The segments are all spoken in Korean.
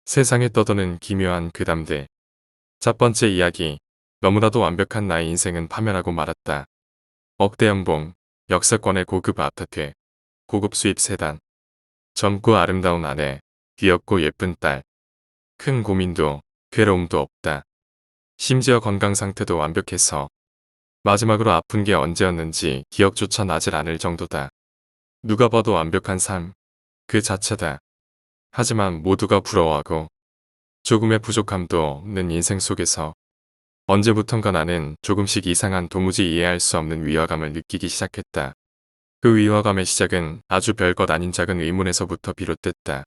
세상에 떠도는 기묘한 괴담들. 첫 번째 이야기. 너무나도 완벽한 나의 인생은 파멸하고 말았다. 억대 연봉, 역세권의 고급 아파트, 고급 수입 세단, 젊고 아름다운 아내, 귀엽고 예쁜 딸. 큰 고민도 괴로움도 없다. 심지어 건강 상태도 완벽해서 마지막으로 아픈 게 언제였는지 기억조차 나질 않을 정도다. 누가 봐도 완벽한 삶 그 자체다. 하지만 모두가 부러워하고 조금의 부족함도 없는 인생 속에서 언제부턴가 나는 조금씩 이상한 도무지 이해할 수 없는 위화감을 느끼기 시작했다. 그 위화감의 시작은 아주 별것 아닌 작은 의문에서부터 비롯됐다.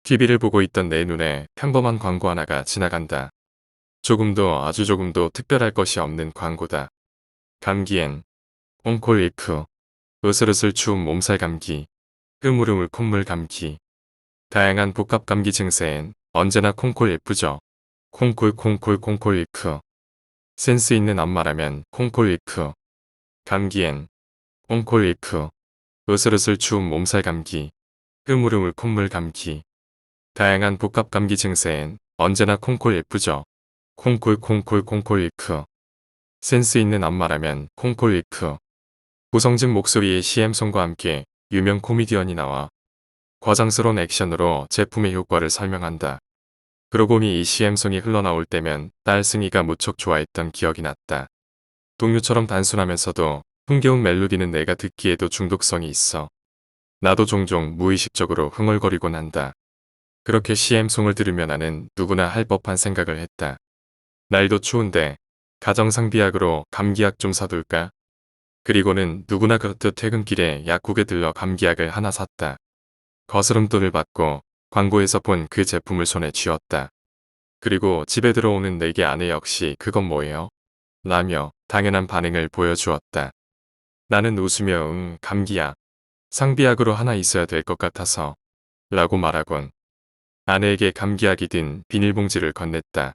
TV를 보고 있던 내 눈에 평범한 광고 하나가 지나간다. 조금도 아주 조금도 특별할 것이 없는 광고다. 감기엔 옹콜리프, 으슬으슬 추운 몸살 감기, 흐물흐물 콧물 감기. 다양한 복합 감기 증세엔 언제나 콩콜 예쁘죠. 콩콜 센스 있는 엄마라면 콩콜리프. 감기엔 콩콜리프. 으슬으슬 추운 몸살 감기, 흐물흐물 콧물 감기. 다양한 복합 감기 증세엔 언제나 콩콜 예쁘죠. 콩콜리프. 센스 있는 엄마라면 콩콜리프. 고성진 목소리의 CM송과 함께 유명 코미디언이 나와 과장스러운 액션으로 제품의 효과를 설명한다. 그러고 보니 이 CM송이 흘러나올 때면 딸 승희가 무척 좋아했던 기억이 났다. 동요처럼 단순하면서도 흥겨운 멜로디는 내가 듣기에도 중독성이 있어. 나도 종종 무의식적으로 흥얼거리곤 한다. 그렇게 CM송을 들으며 나는 누구나 할 법한 생각을 했다. 날도 추운데 가정상비약으로 감기약 좀 사둘까? 그리고는 누구나 그렇듯 퇴근길에 약국에 들러 감기약을 하나 샀다. 거스름돈을 받고 광고에서 본 그 제품을 손에 쥐었다. 그리고 집에 들어오는 내게 아내 역시 그건 뭐예요? 라며 당연한 반응을 보여주었다. 나는 웃으며 감기약. 상비약으로 하나 있어야 될 것 같아서. 라고 말하곤 아내에게 감기약이 든 비닐봉지를 건넸다.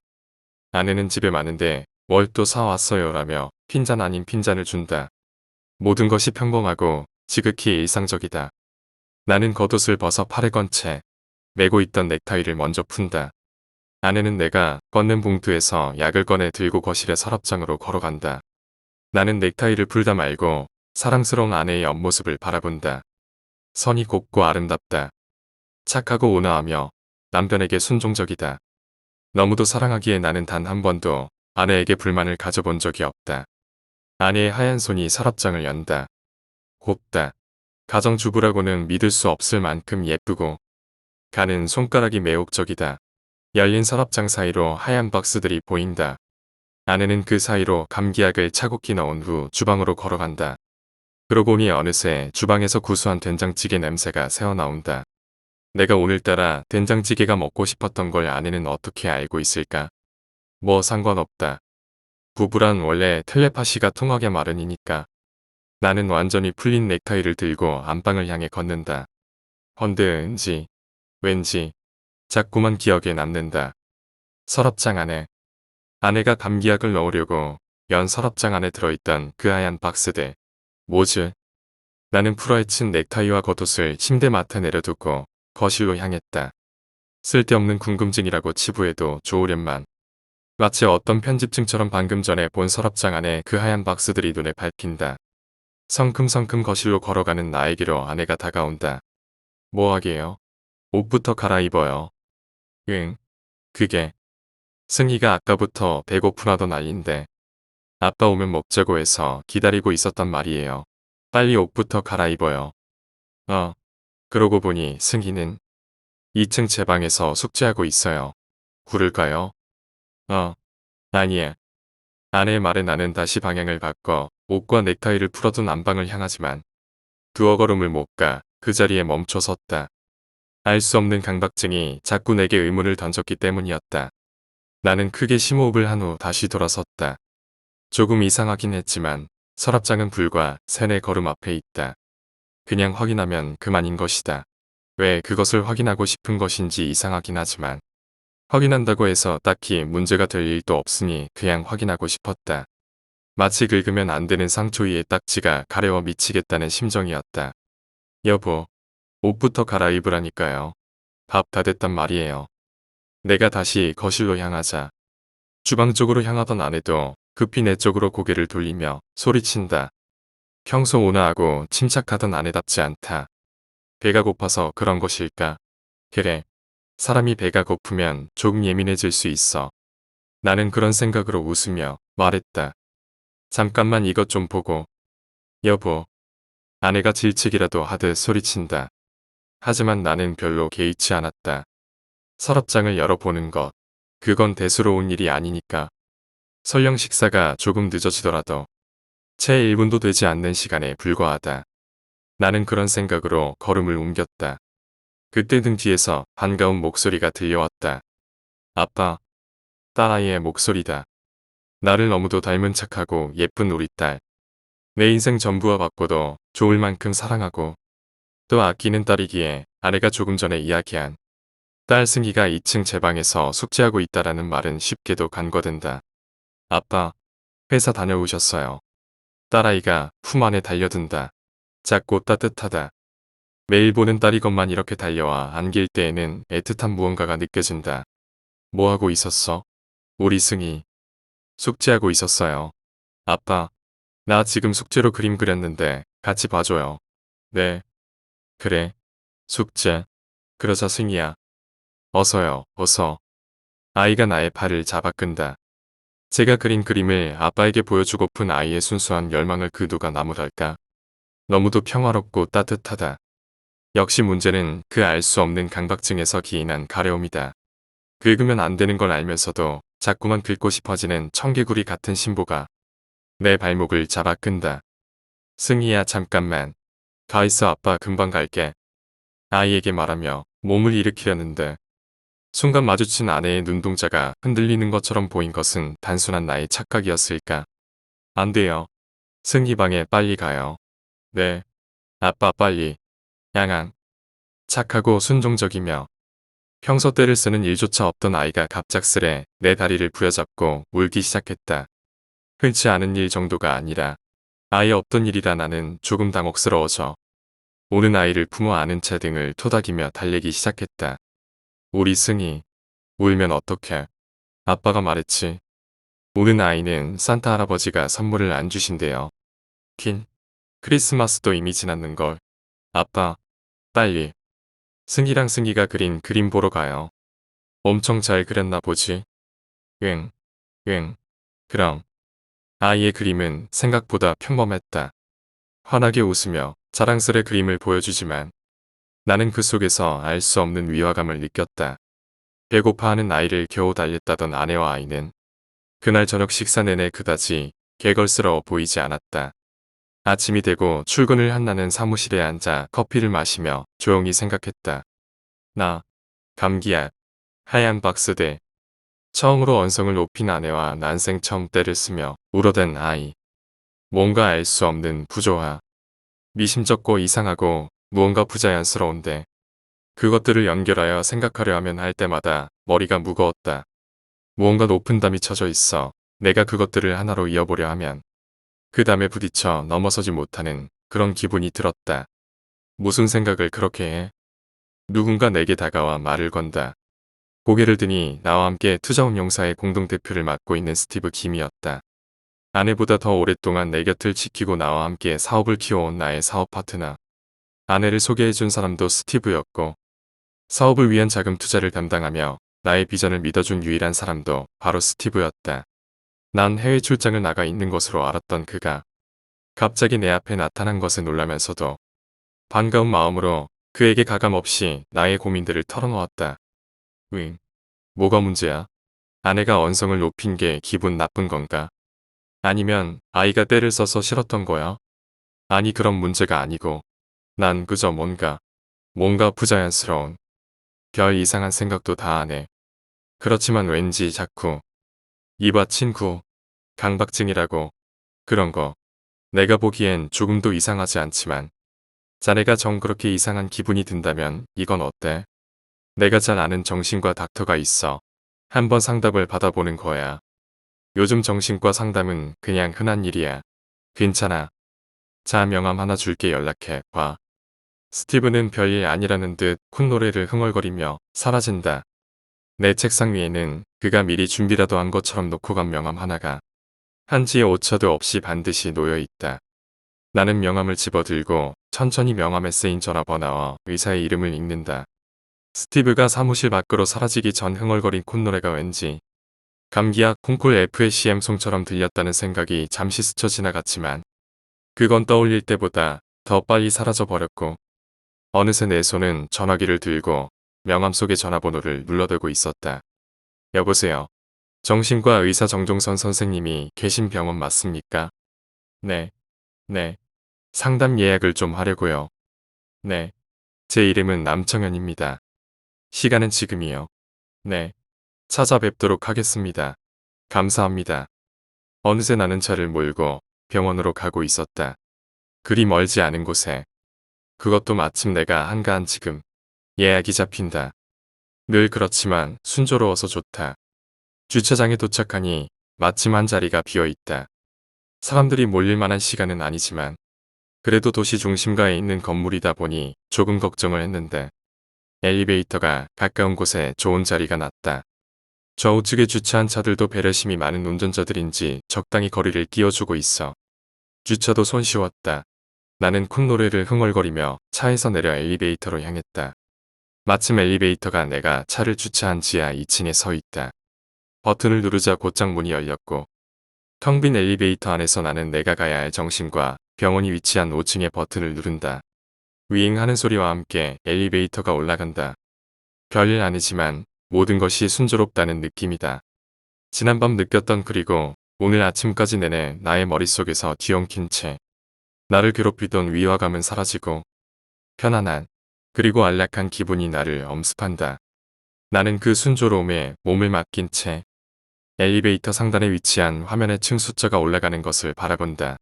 아내는 집에 많은데 뭘 또 사왔어요 라며 핀잔 아닌 핀잔을 준다. 모든 것이 평범하고 지극히 일상적이다. 나는 겉옷을 벗어 팔에 건 채 메고 있던 넥타이를 먼저 푼다. 아내는 내가 꺼낸 봉투에서 약을 꺼내 들고 거실의 서랍장으로 걸어간다. 나는 넥타이를 풀다 말고 사랑스러운 아내의 옆모습을 바라본다. 선이 곱고 아름답다. 착하고 온화하며 남편에게 순종적이다. 너무도 사랑하기에 나는 단 한 번도 아내에게 불만을 가져본 적이 없다. 아내의 하얀 손이 서랍장을 연다. 곱다. 가정주부라고는 믿을 수 없을 만큼 예쁘고 가는 손가락이 매혹적이다. 열린 서랍장 사이로 하얀 박스들이 보인다. 아내는 그 사이로 감기약을 차곡히 넣은 후 주방으로 걸어간다. 그러고 보니 어느새 주방에서 구수한 된장찌개 냄새가 새어나온다. 내가 오늘따라 된장찌개가 먹고 싶었던 걸 아내는 어떻게 알고 있을까? 뭐 상관없다. 부부란 원래 텔레파시가 통하게 마련이니까. 나는 완전히 풀린 넥타이를 들고 안방을 향해 걷는다. 헌데 왠지 자꾸만 기억에 남는다. 서랍장 안에 아내가 감기약을 넣으려고 연 서랍장 안에 들어있던 그 하얀 박스들. 뭐지? 나는 풀어헤친 넥타이와 겉옷을 침대 맡에 내려두고 거실로 향했다. 쓸데없는 궁금증이라고 치부해도 좋으련만. 마치 어떤 편집증처럼 방금 전에 본 서랍장 안에 그 하얀 박스들이 눈에 밟힌다. 성큼성큼 거실로 걸어가는 나에게로 아내가 다가온다. 뭐하게요? 옷부터 갈아입어요. 응, 그게. 승희가 아까부터 배고프나던 난리인데 아빠 오면 먹자고 해서 기다리고 있었단 말이에요. 빨리 옷부터 갈아입어요. 그러고 보니 승희는 2층 제 방에서 숙제하고 있어요. 부를까요? 아니야. 아내의 말에 나는 다시 방향을 바꿔 옷과 넥타이를 풀어둔 안방을 향하지만 두어 걸음을 못 가 그 자리에 멈춰 섰다. 알 수 없는 강박증이 자꾸 내게 의문을 던졌기 때문이었다. 나는 크게 심호흡을 한 후 다시 돌아섰다. 조금 이상하긴 했지만 서랍장은 불과 3-4걸음 앞에 있다. 그냥 확인하면 그만인 것이다. 왜 그것을 확인하고 싶은 것인지 이상하긴 하지만 확인한다고 해서 딱히 문제가 될 일도 없으니 그냥 확인하고 싶었다. 마치 긁으면 안 되는 상처 위에 딱지가 가려워 미치겠다는 심정이었다. 여보, 옷부터 갈아입으라니까요. 밥 다 됐단 말이에요. 내가 다시 거실로 향하자 주방 쪽으로 향하던 아내도 급히 내 쪽으로 고개를 돌리며 소리친다. 평소 온화하고 침착하던 아내답지 않다. 배가 고파서 그런 것일까? 그래. 사람이 배가 고프면 조금 예민해질 수 있어. 나는 그런 생각으로 웃으며 말했다. 잠깐만 이것 좀 보고. 여보. 아내가 질책이라도 하듯 소리친다. 하지만 나는 별로 개의치 않았다. 서랍장을 열어보는 것. 그건 대수로운 일이 아니니까. 설령 식사가 조금 늦어지더라도 채 1분도 되지 않는 시간에 불과하다. 나는 그런 생각으로 걸음을 옮겼다. 그때 등 뒤에서 반가운 목소리가 들려왔다. 아빠, 딸아이의 목소리다. 나를 너무도 닮은 척하고 예쁜 우리 딸. 내 인생 전부와 바꿔도 좋을 만큼 사랑하고 또 아끼는 딸이기에 아내가 조금 전에 이야기한 딸 승희가 2층 제 방에서 숙제하고 있다라는 말은 쉽게도 간과된다. 아빠, 회사 다녀오셨어요. 딸아이가 품 안에 달려든다. 작고 따뜻하다. 매일 보는 딸이 것만 이렇게 달려와 안길 때에는 애틋한 무언가가 느껴진다. 뭐하고 있었어? 우리 승희. 숙제하고 있었어요. 아빠, 나 지금 숙제로 그림 그렸는데 같이 봐줘요. 네. 그래. 숙제. 그러자 승희야. 어서요, 어서. 아이가 나의 팔을 잡아 끈다. 제가 그린 그림을 아빠에게 보여주고픈 아이의 순수한 열망을 그 누가 나무랄까. 너무도 평화롭고 따뜻하다. 역시 문제는 그 알 수 없는 강박증에서 기인한 가려움이다. 긁으면 안 되는 걸 알면서도 자꾸만 긁고 싶어지는 청개구리 같은 신보가 내 발목을 잡아 끈다. 승희야 잠깐만. 가있어 아빠 금방 갈게. 아이에게 말하며 몸을 일으키려는데 순간 마주친 아내의 눈동자가 흔들리는 것처럼 보인 것은 단순한 나의 착각이었을까? 안 돼요. 승희 방에 빨리 가요. 네. 아빠 빨리. 양양. 착하고 순종적이며 평소 때를 쓰는 일조차 없던 아이가 갑작스레 내 다리를 부여잡고 울기 시작했다. 흔치 않은 일 정도가 아니라 아예 없던 일이라 나는 조금 당혹스러워져 오는 아이를 품어 안은 채 등을 토닥이며 달래기 시작했다. 우리 승희, 울면 어떡해. 아빠가 말했지. 우는 아이는 산타 할아버지가 선물을 안 주신대요. 긴, 크리스마스도 이미 지났는걸. 아빠, 빨리. 승희랑 승희가 그린 그림 보러 가요. 엄청 잘 그렸나 보지? 응, 응. 그럼. 아이의 그림은 생각보다 평범했다. 환하게 웃으며 자랑스레 그림을 보여주지만 나는 그 속에서 알 수 없는 위화감을 느꼈다. 배고파하는 아이를 겨우 달랬다던 아내와 아이는 그날 저녁 식사 내내 그다지 개걸스러워 보이지 않았다. 아침이 되고 출근을 한 나는 사무실에 앉아 커피를 마시며 조용히 생각했다. 나, 감기약, 하얀 박스대, 처음으로 언성을 높인 아내와 난생 처음 때를 쓰며 울어댄 아이. 뭔가 알 수 없는 부조화. 미심쩍고 이상하고 무언가 부자연스러운데 그것들을 연결하여 생각하려 하면 할 때마다 머리가 무거웠다. 무언가 높은 담이 쳐져 있어 내가 그것들을 하나로 이어보려 하면 그 담에 부딪혀 넘어서지 못하는 그런 기분이 들었다. 무슨 생각을 그렇게 해? 누군가 내게 다가와 말을 건다. 고개를 드니 나와 함께 투자운용사의 공동대표를 맡고 있는 스티브 김이었다. 아내보다 더 오랫동안 내 곁을 지키고 나와 함께 사업을 키워온 나의 사업 파트너. 아내를 소개해준 사람도 스티브였고 사업을 위한 자금 투자를 담당하며 나의 비전을 믿어준 유일한 사람도 바로 스티브였다. 난 해외 출장을 나가 있는 것으로 알았던 그가 갑자기 내 앞에 나타난 것에 놀라면서도 반가운 마음으로 그에게 가감없이 나의 고민들을 털어놓았다. 응, 뭐가 문제야? 아내가 언성을 높인 게 기분 나쁜 건가? 아니면 아이가 때를 써서 싫었던 거야? 아니 그런 문제가 아니고 난 그저 뭔가 부자연스러운 별 이상한 생각도 다 하네. 그렇지만 왠지 자꾸 이봐 친구 강박증이라고 그런 거 내가 보기엔 조금도 이상하지 않지만 자네가 정 그렇게 이상한 기분이 든다면 이건 어때? 내가 잘 아는 정신과 닥터가 있어. 한번 상담을 받아보는 거야. 요즘 정신과 상담은 그냥 흔한 일이야. 괜찮아. 자 명함 하나 줄게 연락해 봐. 스티브는 별일 아니라는 듯 콧노래를 흥얼거리며 사라진다. 내 책상 위에는 그가 미리 준비라도 한 것처럼 놓고 간 명함 하나가 한지의 오차도 없이 반드시 놓여 있다. 나는 명함을 집어들고 천천히 명함에 쓰인 전화번호와 의사의 이름을 읽는다. 스티브가 사무실 밖으로 사라지기 전 흥얼거린 콧노래가 왠지 감기약 콩콜 FACM 송처럼 들렸다는 생각이 잠시 스쳐 지나갔지만 그건 떠올릴 때보다 더 빨리 사라져 버렸고 어느새 내 손은 전화기를 들고 명함 속의 전화번호를 눌러대고 있었다. 여보세요. 정신과 의사 정종선 선생님이 계신 병원 맞습니까? 네. 네. 상담 예약을 좀 하려고요. 네. 제 이름은 남청현입니다. 시간은 지금이요. 네. 찾아뵙도록 하겠습니다. 감사합니다. 어느새 나는 차를 몰고 병원으로 가고 있었다. 그리 멀지 않은 곳에. 그것도 마침 내가 한가한 지금. 예약이 잡힌다. 늘 그렇지만 순조로워서 좋다. 주차장에 도착하니 마침 한 자리가 비어 있다. 사람들이 몰릴 만한 시간은 아니지만 그래도 도시 중심가에 있는 건물이다 보니 조금 걱정을 했는데 엘리베이터가 가까운 곳에 좋은 자리가 났다. 좌우측에 주차한 차들도 배려심이 많은 운전자들인지 적당히 거리를 끼워주고 있어. 주차도 손쉬웠다. 나는 콧노래를 흥얼거리며 차에서 내려 엘리베이터로 향했다. 마침 엘리베이터가 내가 차를 주차한 지하 2층에 서 있다. 버튼을 누르자 곧장 문이 열렸고 텅 빈 엘리베이터 안에서 나는 내가 가야 할 정신과 병원이 위치한 5층의 버튼을 누른다. 윙 하는 소리와 함께 엘리베이터가 올라간다. 별일 아니지만 모든 것이 순조롭다는 느낌이다. 지난밤 느꼈던 그리고 오늘 아침까지 내내 나의 머릿속에서 뒤엉킨 채 나를 괴롭히던 위화감은 사라지고 편안한 그리고 안락한 기분이 나를 엄습한다. 나는 그 순조로움에 몸을 맡긴 채 엘리베이터 상단에 위치한 화면에 층 숫자가 올라가는 것을 바라본다.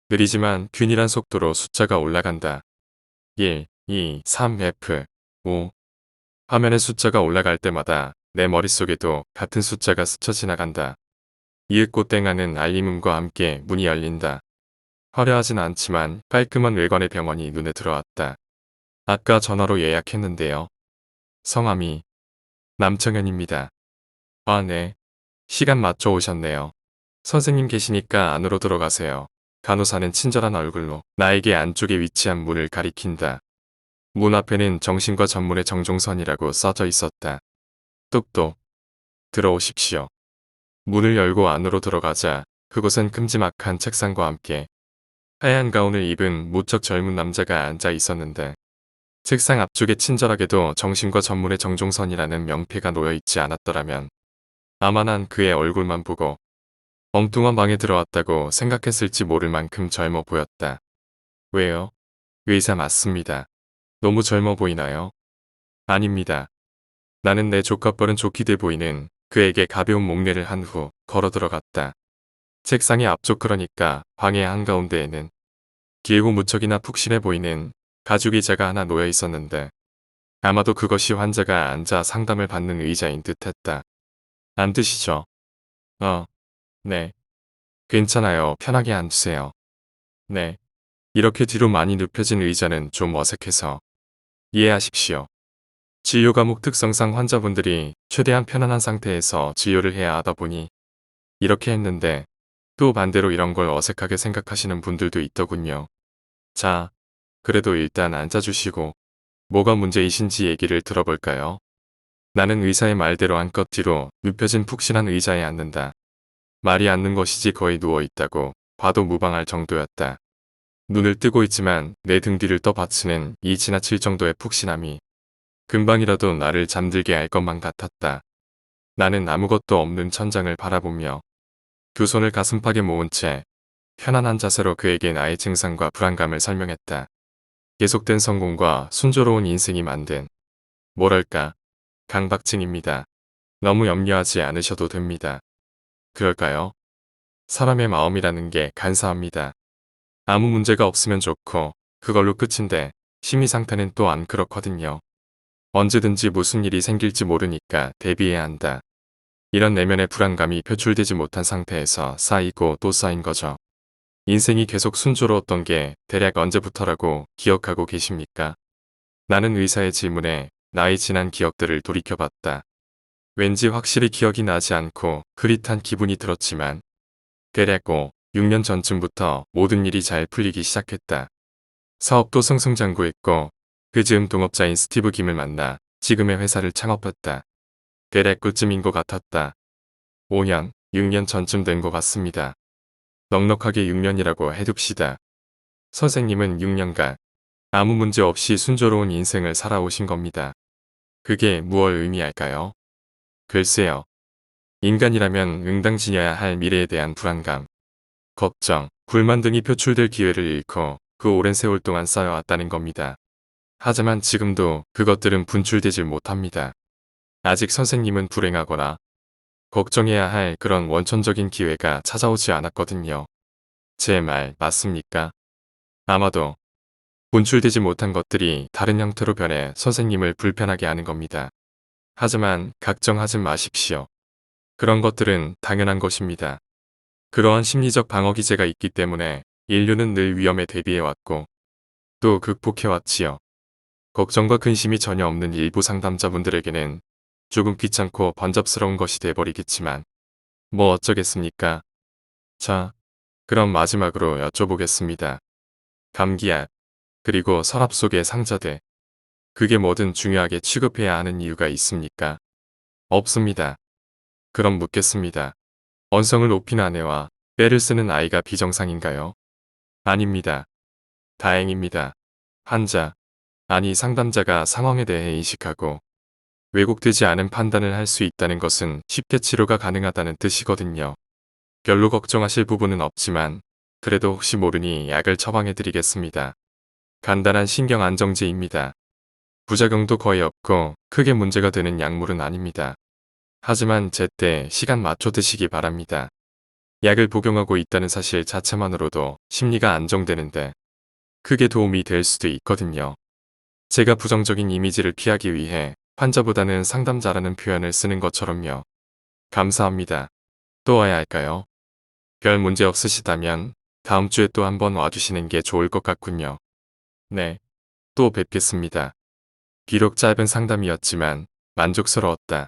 느리지만 균일한 속도로 숫자가 올라간다. 1, 2, 3, F, 5. 화면의 숫자가 올라갈 때마다 내 머릿속에도 같은 숫자가 스쳐 지나간다. 이윽고 땡하는 알림음과 함께 문이 열린다. 화려하진 않지만 깔끔한 외관의 병원이 눈에 들어왔다. 아까 전화로 예약했는데요. 성함이 남청현입니다. 아, 네. 시간 맞춰 오셨네요. 선생님 계시니까 안으로 들어가세요. 간호사는 친절한 얼굴로 나에게 안쪽에 위치한 문을 가리킨다. 문 앞에는 정신과 전문의 정종선이라고 써져 있었다. 똑똑. 들어오십시오. 문을 열고 안으로 들어가자 그곳엔 큼지막한 책상과 함께 하얀 가운을 입은 무척 젊은 남자가 앉아 있었는데 책상 앞쪽에 친절하게도 정신과 전문의 정종선이라는 명패가 놓여 있지 않았더라면 아마 난 그의 얼굴만 보고 엉뚱한 방에 들어왔다고 생각했을지 모를 만큼 젊어 보였다. 왜요? 의사 맞습니다. 너무 젊어 보이나요? 아닙니다. 나는 내 조카뻘은 좋게 돼 보이는 그에게 가벼운 목례를 한 후 걸어 들어갔다. 책상의 앞쪽 그러니까 방의 한가운데에는 길고 무척이나 푹신해 보이는 가죽 의자가 하나 놓여 있었는데 아마도 그것이 환자가 앉아 상담을 받는 의자인 듯했다. 앉으시죠. 네. 괜찮아요. 편하게 앉으세요. 네. 이렇게 뒤로 많이 눕혀진 의자는 좀 어색해서 이해하십시오. 진료 과목 특성상 환자분들이 최대한 편안한 상태에서 진료를 해야 하다 보니 이렇게 했는데 또 반대로 이런 걸 어색하게 생각하시는 분들도 있더군요. 자, 그래도 일단 앉아주시고 뭐가 문제이신지 얘기를 들어볼까요? 나는 의사의 말대로 한껏 뒤로 눕혀진 푹신한 의자에 앉는다. 말이 앉는 것이지 거의 누워있다고 봐도 무방할 정도였다. 눈을 뜨고 있지만 내 등 뒤를 떠받치는 이 지나칠 정도의 푹신함이 금방이라도 나를 잠들게 할 것만 같았다. 나는 아무것도 없는 천장을 바라보며 두 손을 가슴팍에 모은 채 편안한 자세로 그에게 나의 증상과 불안감을 설명했다. 계속된 성공과 순조로운 인생이 만든 뭐랄까 강박증입니다. 너무 염려하지 않으셔도 됩니다. 그럴까요? 사람의 마음이라는 게 간사합니다. 아무 문제가 없으면 좋고 그걸로 끝인데 심리 상태는 또 안 그렇거든요. 언제든지 무슨 일이 생길지 모르니까 대비해야 한다. 이런 내면의 불안감이 표출되지 못한 상태에서 쌓이고 또 쌓인 거죠. 인생이 계속 순조로웠던 게 대략 언제부터라고 기억하고 계십니까? 나는 의사의 질문에 나의 지난 기억들을 돌이켜봤다. 왠지 확실히 기억이 나지 않고 흐릿한 기분이 들었지만 그랬고 6년 전쯤부터 모든 일이 잘 풀리기 시작했다. 사업도 승승장구했고 그 즈음 동업자인 스티브 김을 만나 지금의 회사를 창업했다. 그랬꿀쯤인 것 같았다. 5년, 6년 전쯤 된 것 같습니다. 넉넉하게 6년이라고 해둡시다. 선생님은 6년간 아무 문제 없이 순조로운 인생을 살아오신 겁니다. 그게 무엇 의미할까요? 글쎄요. 인간이라면 응당지녀야 할 미래에 대한 불안감, 걱정, 불만 등이 표출될 기회를 잃고 그 오랜 세월 동안 쌓여왔다는 겁니다. 하지만 지금도 그것들은 분출되질 못합니다. 아직 선생님은 불행하거나 걱정해야 할 그런 원천적인 기회가 찾아오지 않았거든요. 제 말 맞습니까? 아마도 분출되지 못한 것들이 다른 형태로 변해 선생님을 불편하게 하는 겁니다. 하지만 걱정하지 마십시오. 그런 것들은 당연한 것입니다. 그러한 심리적 방어 기제가 있기 때문에 인류는 늘 위험에 대비해왔고 또 극복해왔지요. 걱정과 근심이 전혀 없는 일부 상담자분들에게는 조금 귀찮고 번잡스러운 것이 돼버리겠지만 뭐 어쩌겠습니까? 자, 그럼 마지막으로 여쭤보겠습니다. 감기약, 그리고 서랍 속의 상자들, 그게 뭐든 중요하게 취급해야 하는 이유가 있습니까? 없습니다. 그럼 묻겠습니다. 언성을 높인 아내와 빼를 쓰는 아이가 비정상인가요? 아닙니다. 다행입니다. 환자, 아니 상담자가 상황에 대해 인식하고 왜곡되지 않은 판단을 할 수 있다는 것은 쉽게 치료가 가능하다는 뜻이거든요. 별로 걱정하실 부분은 없지만 그래도 혹시 모르니 약을 처방해 드리겠습니다. 간단한 신경 안정제입니다. 부작용도 거의 없고 크게 문제가 되는 약물은 아닙니다. 하지만 제때 시간 맞춰 드시기 바랍니다. 약을 복용하고 있다는 사실 자체만으로도 심리가 안정되는데 크게 도움이 될 수도 있거든요. 제가 부정적인 이미지를 피하기 위해 환자보다는 상담자라는 표현을 쓰는 것처럼요. 감사합니다. 또 와야 할까요? 별 문제 없으시다면 다음 주에 또 한번 와주시는 게 좋을 것 같군요. 네, 또 뵙겠습니다. 비록 짧은 상담이었지만 만족스러웠다.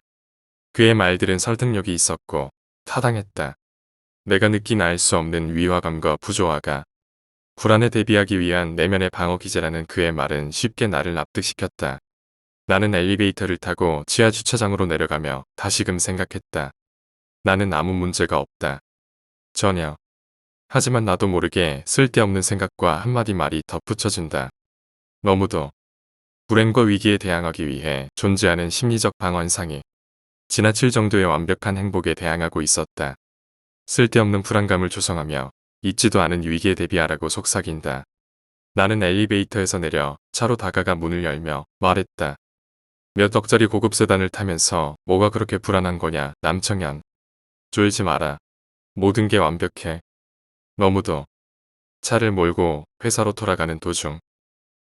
그의 말들은 설득력이 있었고 타당했다. 내가 느낀 알 수 없는 위화감과 부조화가 불안에 대비하기 위한 내면의 방어 기제라는 그의 말은 쉽게 나를 납득시켰다. 나는 엘리베이터를 타고 지하 주차장으로 내려가며 다시금 생각했다. 나는 아무 문제가 없다. 전혀. 하지만 나도 모르게 쓸데없는 생각과 한마디 말이 덧붙여준다. 너무도 불행과 위기에 대항하기 위해 존재하는 심리적 방어상이 지나칠 정도의 완벽한 행복에 대항하고 있었다. 쓸데없는 불안감을 조성하며 있지도 않은 위기에 대비하라고 속삭인다. 나는 엘리베이터에서 내려 차로 다가가 문을 열며 말했다. 몇 억짜리 고급 세단을 타면서 뭐가 그렇게 불안한 거냐, 남청현. 졸지 마라. 모든 게 완벽해. 너무도. 차를 몰고 회사로 돌아가는 도중.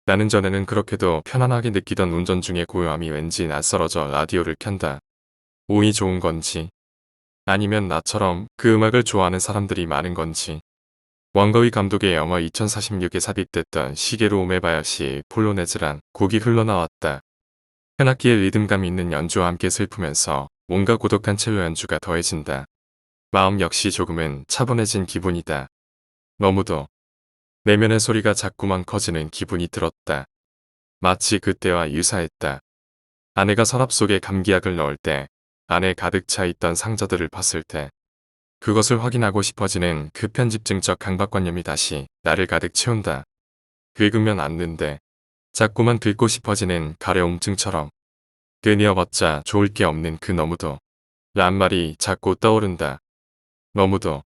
나는 전에는 그렇게도 편안하게 느끼던 운전 중의 고요함이 왠지 낯설어져 라디오를 켠다. 운이 좋은 건지 아니면 나처럼 그 음악을 좋아하는 사람들이 많은 건지. 왕가위 감독의 영화 2046에 삽입됐던 시게루 오메바야시의 폴로네즈란 곡이 흘러나왔다. 현악기의 리듬감 있는 연주와 함께 슬프면서 뭔가 고독한 첼로 연주가 더해진다. 마음 역시 조금은 차분해진 기분이다. 너무도 내면의 소리가 자꾸만 커지는 기분이 들었다. 마치 그때와 유사했다. 아내가 서랍 속에 감기약을 넣을 때, 안에 가득 차 있던 상자들을 봤을 때, 그것을 확인하고 싶어지는 그 편집증적 강박관념이 다시 나를 가득 채운다. 긁으면 앓는데 자꾸만 긁고 싶어지는 가려움증처럼 끊이어봤자 좋을 게 없는 그 너무도 란 말이 자꾸 떠오른다. 너무도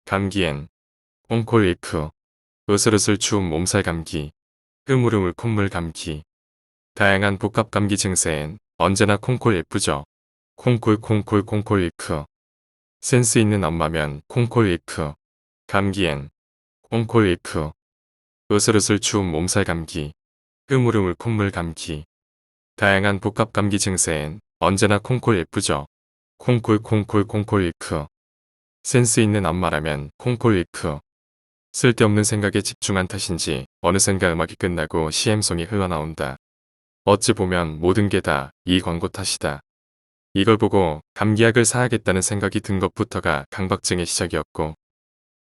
감기엔 콩콜리프 으슬으슬 추운 몸살 감기 흐물흐물 콧물 감기 다양한 복합 감기 증세엔 언제나 콩콜 예쁘죠. 콩콜 센스 있는 엄마면 콩콜리프 감기엔 콩콜리프 으슬으슬 추운 몸살 감기 흐물흐물 콧물 감기 다양한 복합 감기 증세엔 언제나 콩콜 예쁘죠. 콩콜리프 센스 있는 엄마라면 콩콜리프 쓸데없는 생각에 집중한 탓인지 어느샌가 음악이 끝나고 CM송이 흘러나온다. 어찌 보면 모든 게 다 이 광고 탓이다. 이걸 보고 감기약을 사야겠다는 생각이 든 것부터가 강박증의 시작이었고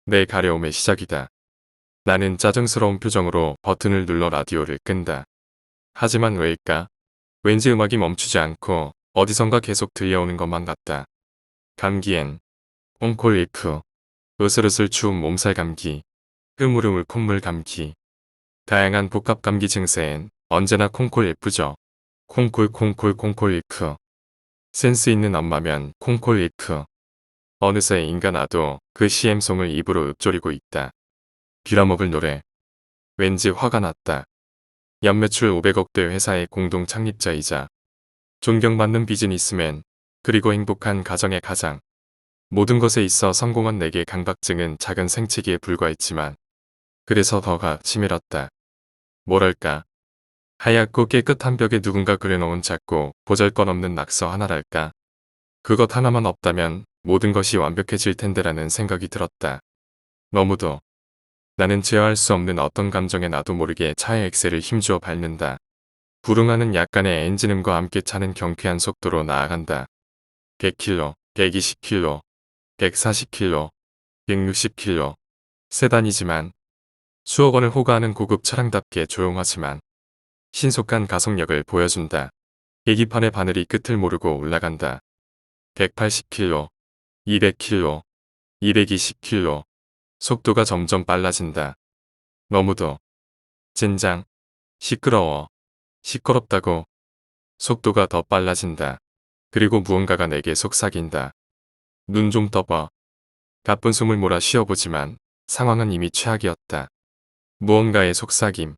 내 가려움의 시작이다. 나는 짜증스러운 표정으로 버튼을 눌러 라디오를 끈다. 하지만 왜일까? 왠지 음악이 멈추지 않고 어디선가 계속 들려오는 것만 같다. 감기엔 옹콜리프, 으슬으슬 추운 몸살 감기, 흐물흐물 콧물 감기, 다양한 복합 감기 증세엔 언제나 콩콜 예쁘죠. 콩콜 콩콜 콩콜리프. 센스 있는 엄마면 콩콜리프. 어느새 인간 나도 그 CM송을 입으로 읊조리고 있다. 빌어먹을 노래. 왠지 화가 났다. 연매출 500억대 회사의 공동 창립자이자 존경받는 비즈니스맨, 그리고 행복한 가정의 가장. 모든 것에 있어 성공한 내게 강박증은 작은 생채기에 불과했지만 그래서 더가 치밀었다. 뭐랄까. 하얗고 깨끗한 벽에 누군가 그려놓은 작고 보잘것없는 낙서 하나랄까. 그것 하나만 없다면 모든 것이 완벽해질 텐데라는 생각이 들었다. 너무도. 나는 제어할 수 없는 어떤 감정에 나도 모르게 차의 엑셀을 힘주어 밟는다. 불응하는 약간의 엔진음과 함께 차는 경쾌한 속도로 나아간다. 100km, 120km, 140km, 160km. 세단이지만 수억 원을 호가하는 고급 차량답게 조용하지만 신속한 가속력을 보여준다. 계기판의 바늘이 끝을 모르고 올라간다. 180km, 200km, 220km. 속도가 점점 빨라진다. 너무도. 젠장. 시끄러워. 시끄럽다고. 속도가 더 빨라진다. 그리고 무언가가 내게 속삭인다. 눈 좀 떠봐. 가쁜 숨을 몰아 쉬어보지만 상황은 이미 최악이었다. 무언가의 속삭임.